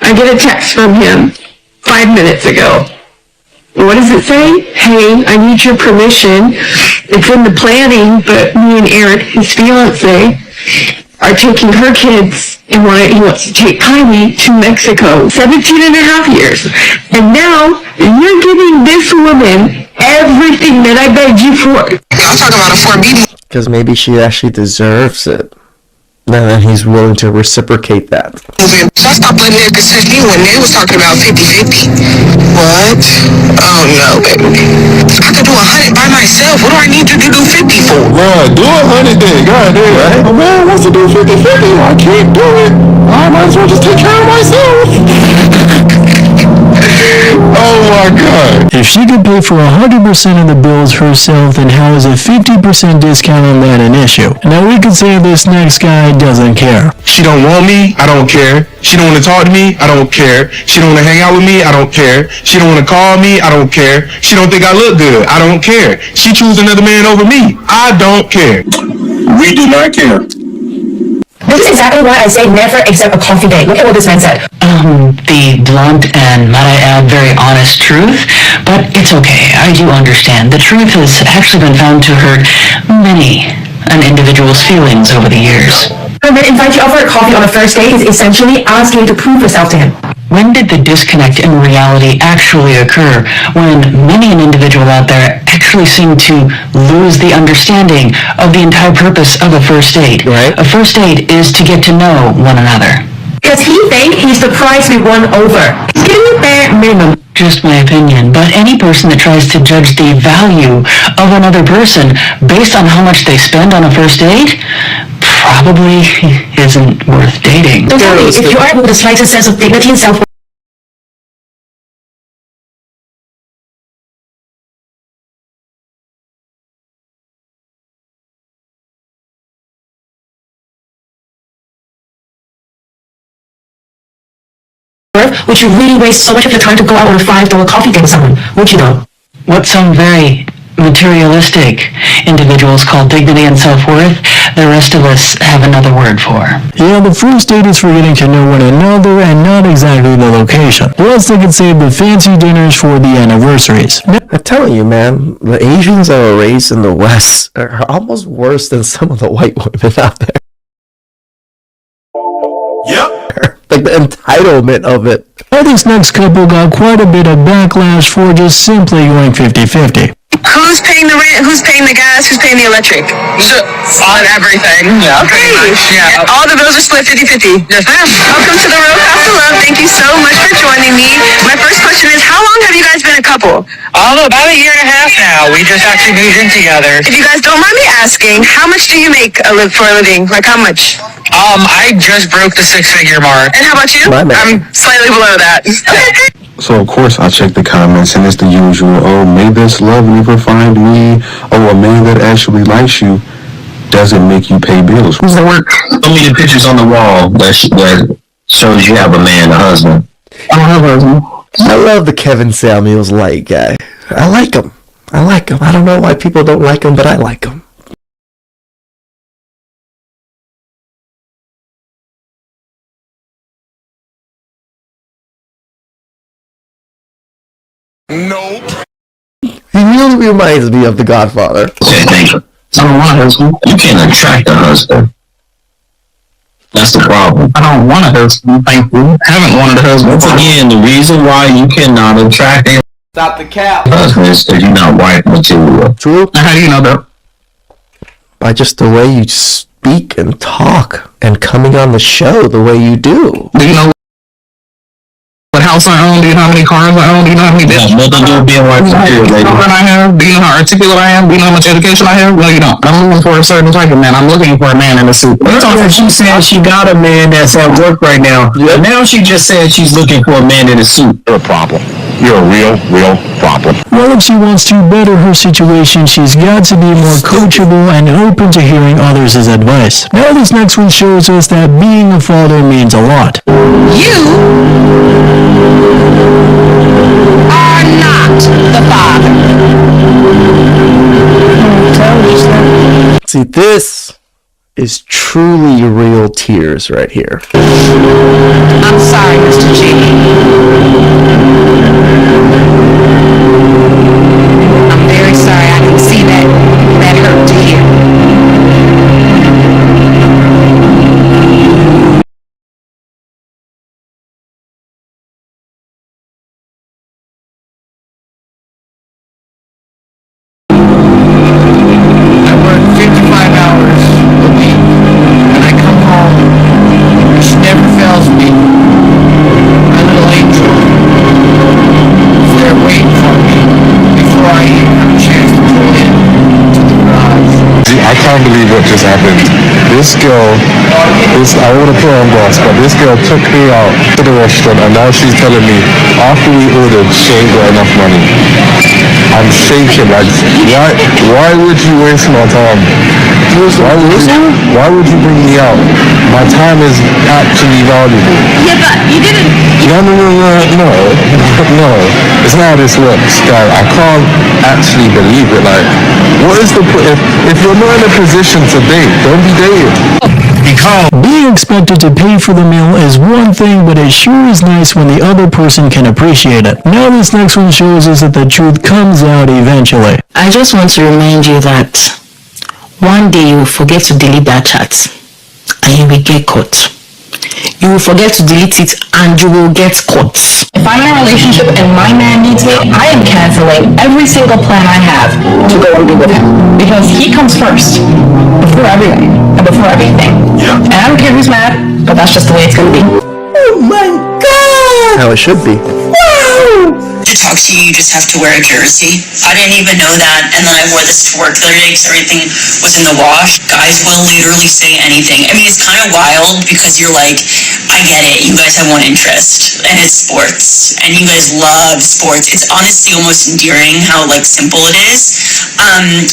I get a text from him 5 minutes ago. What does it say? Hey, I need your permission. It's in the planning, but me and Eric, his fiance, are taking her kids and he wants to take Kylie to Mexico. 17 and a half years. And now you're giving this woman everything that I begged you for. I'm talking about a 4B. Because maybe she actually deserves it. And then he's willing to reciprocate that. So I stopped letting niggas touch me when they was talking about 50-50. What? Oh no, baby. I could do 100 by myself. What do I need you to do 50 for? Bro, do 100 then. God damn. Right? A man wants to do 50-50. I can't do it. I might as well just take care of myself. Oh my God. If she could pay for 100% of the bills herself, then how is a 50% discount on that an issue? Now we could say this next guy doesn't care. She don't want me, I don't care. She don't want to talk to me, I don't care. She don't want to hang out with me, I don't care. She don't want to call me, I don't care. She don't think I look good, I don't care. She choose another man over me, I don't care. We do not care. This is exactly why I say never accept a coffee date. Look at what this man said. The blunt and, might I add, very honest truth, but it's okay, I do understand. The truth has actually been found to hurt many an individual's feelings over the years. And then invite you over a coffee on a first date is essentially asking you to prove yourself to him. When did the disconnect in reality actually occur? When many an individual out there actually seem to lose the understanding of the entire purpose of a first date. Right. A first date is to get to know one another. Does he think he's the prize we won over? He's getting a bare minimum. Just my opinion, but any person that tries to judge the value of another person based on how much they spend on a first date probably isn't worth dating. Don't tell me, if you are with the slightest sense of dignity and self-worth, would you really waste so much of your time to go out on a $5 coffee date with someone? Would you though? What some very materialistic individuals call dignity and self-worth, the rest of us have another word for. Yeah, the first date is for getting to know one another and not exactly the location. Plus, they can save the fancy dinners for the anniversaries. I'm telling you, man, the Asians that were raised in the West are almost worse than some of the white women out there. Yep. Like the entitlement of it. Now this next couple got quite a bit of backlash for just simply going 50-50. Who's paying the rent? Who's paying the gas? Who's paying the electric? On everything. Yeah. Okay. Yeah. All the bills are split 50-50. Yes, ma'am. Welcome to the Real Cost of Love. Thank you so much for joining me. My first question is, how long have you guys been a couple? About a year and a half now. We just actually moved in together. If you guys don't mind me asking, how much do you make for a living? Like how much? I just broke the 6-figure mark. And how about you? I'm slightly below that. Okay. So of course I check the comments and it's the usual, oh, may this love never find me, oh, a man that actually likes you doesn't make you pay bills. Who's the work? Show me the pictures on the wall that shows you have a man, a husband. I don't have a husband. I love the Kevin Samuels light guy. I like him. I don't know why people don't like him, but I like him. Nope. He really reminds me of The Godfather. Okay, thank you. I don't want a husband. You can't attract a husband. That's the problem. I don't want a husband. Thank you. I haven't wanted a husband. Once again, the reason why you cannot attract a Stop the cap. husband is because you're not wife material. True. How do you know that? By just the way you speak and talk and coming on the show the way you do. Do you know what house I own? Do you know how many cars I own? Do you know how many businesses nothing to do with being wife material, lady. I have? Do you know how articulate I am? Do you know how much education I have? No, you don't. I'm looking for a certain type of man. I'm looking for a man in a suit. She said she got a man that's at work right now. Yep. Now she just said she's looking for a man in a suit. You're a problem. You're a real problem. Well, if she wants to better her situation, she's got to be more coachable and open to hearing others' advice. Now this next one shows us that being a father means a lot. You are not the father. See, this is truly real tears right here. I'm sorry, Mr. G. I'm very sorry. I can see that hurt to hear. I work 55 hours a week. When I come home, she never fails me. My little angel is there waiting for me before I even have a chance to pull in to the garage. I can't believe what just happened. This girl, I want to put on boss, but this girl took me out to the restaurant and now she's telling me after we ordered she ain't got enough money. I'm shaking, like, why would you waste my time? Why would you bring me out? My time is actually valuable. Yeah, but you didn't. No. It's not how this works, guy. I can't actually believe it. Like, what is the point? If you're not in a position to date, don't be dating. Being expected to pay for the meal is one thing, but it sure is nice when the other person can appreciate it. Now this next one shows us that the truth comes out eventually. I just want to remind you that one day you will forget to delete that chat and you will get caught. you will forget to delete it and you will get caught. If I'm in a relationship and my man needs me, I am canceling every single plan I have to go and be with him. Because he comes first, before everything, and before everything. And I don't care who's mad, but that's just the way it's gonna be. Oh my God! How it should be. Wow! To talk to you, you just have to wear a jersey. I didn't even know that, and then I wore this to work the other day because everything was in the wash. Guys will literally say anything. I mean, it's kind of wild because you're like, I get it, you guys have one interest, and it's sports, and you guys love sports. It's honestly almost endearing how, like, simple it is.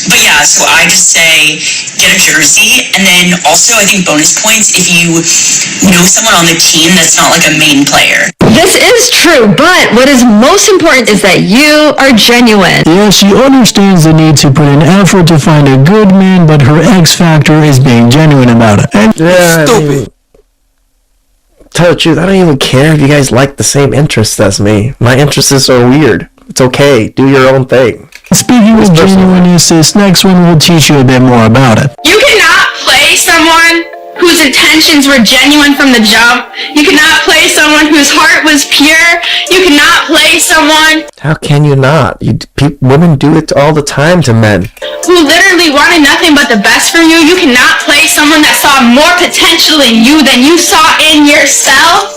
But yeah, so I just say, get a jersey, and then also I think bonus points if you know someone on the team that's not like a main player. This is true, but what is most important is that you are genuine. Yeah, she understands the need to put an effort to find a good man, but her X factor is being genuine about it. And Stupid. Tell the truth, I don't even care if you guys like the same interests as me. My interests are weird. It's okay. Do your own thing. Speaking of genuineness, this next one will teach you a bit more about it. You cannot play someone whose intentions were genuine from the jump. You cannot play someone whose heart was pure. You cannot play someone How can you not? Women do it all the time to men. who literally wanted nothing but the best for you. You cannot play someone that saw more potential in you than you saw in yourself.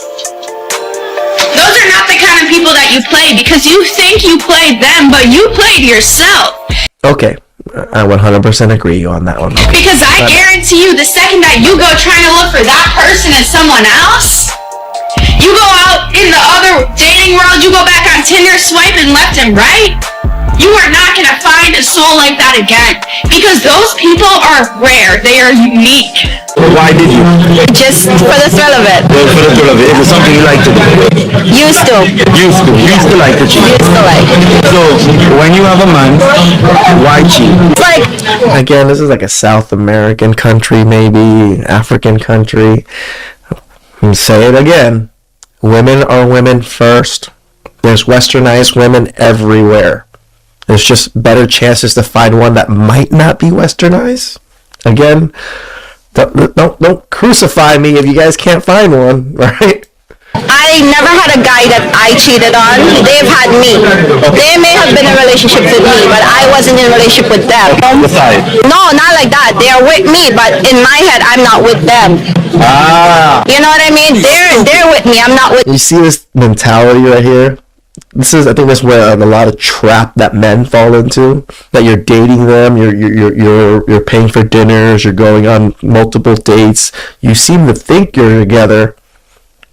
Those are not the kind of people that you play because you think you played them, but you played yourself. Okay, I 100% agree on that one. Because I guarantee you, the second that you go trying to look for that person in someone else, you go out in the other dating world, you go back on Tinder swiping left and right, you are not going to find a soul like that again. Because those people are rare. They are unique. Why did you? Just for the thrill of it. For the thrill of it. It was something you like to do. Used to. Used to like to cheat. Used to like. So, when you have a man, why cheat? Like, again, this is like a South American country, maybe African country. I'll say it again. Women are women first. There's westernized women everywhere. There's just better chances to find one that might not be westernized. Again, don't crucify me if you guys can't find one, right? I never had a guy that I cheated on. They've had me. They may have been in a relationship with me, but I wasn't in a relationship with them. No, not like that. They are with me, but in my head, I'm not with them. You know what I mean? They're with me. I'm not with. You see this mentality right here? I think that's where a lot of trap that men fall into. That you're dating them, you're paying for dinners, you're going on multiple dates. You seem to think you're together,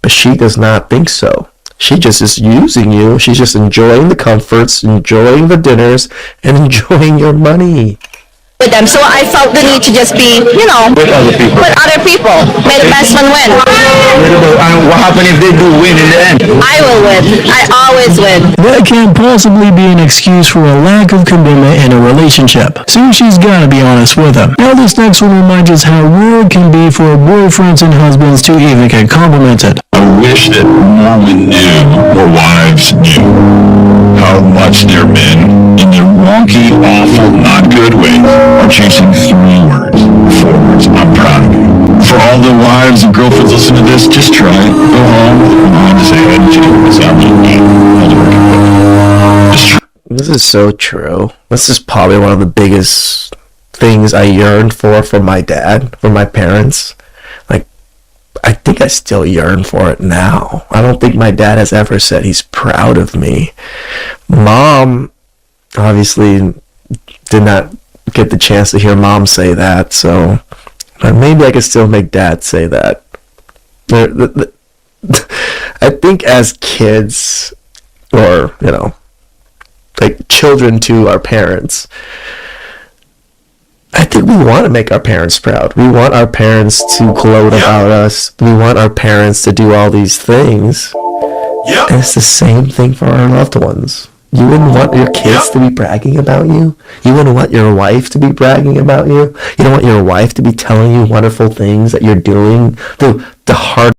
but she does not think so. She just is using you. She's just enjoying the comforts, enjoying the dinners, and enjoying your money. With them, so I felt the need to just be, with other people. May the best one win. And what happens if they do win in the end? I will win. I always win. That can't possibly be an excuse for a lack of commitment in a relationship. So she's gotta be honest with him. Now this next one reminds us how rare it can be for boyfriends and husbands to even get complimented. I wish that more women knew, more wives knew, how much their men, in their wonky, awful, not good ways, are chasing 3 words, 4 words. I'm proud of you. For all the wives and girlfriends listening to this, just try it. Go home, and say, hey, check this out. Just try. This is so true. This is probably one of the biggest things I yearned for from my dad, from my parents. Like, I think I still yearn for it now. I don't think my dad has ever said he's proud of me. Mom, obviously, did not get the chance to hear mom say that, so maybe I could still make dad say that. I think as kids, or, like children to our parents, I think we want to make our parents proud. We want our parents to gloat about us. We want our parents to do all these things. And it's the same thing for our loved ones. You wouldn't want your kids to be bragging about you. You wouldn't want your wife to be bragging about you. You don't want your wife to be telling you wonderful things that you're doing. The hard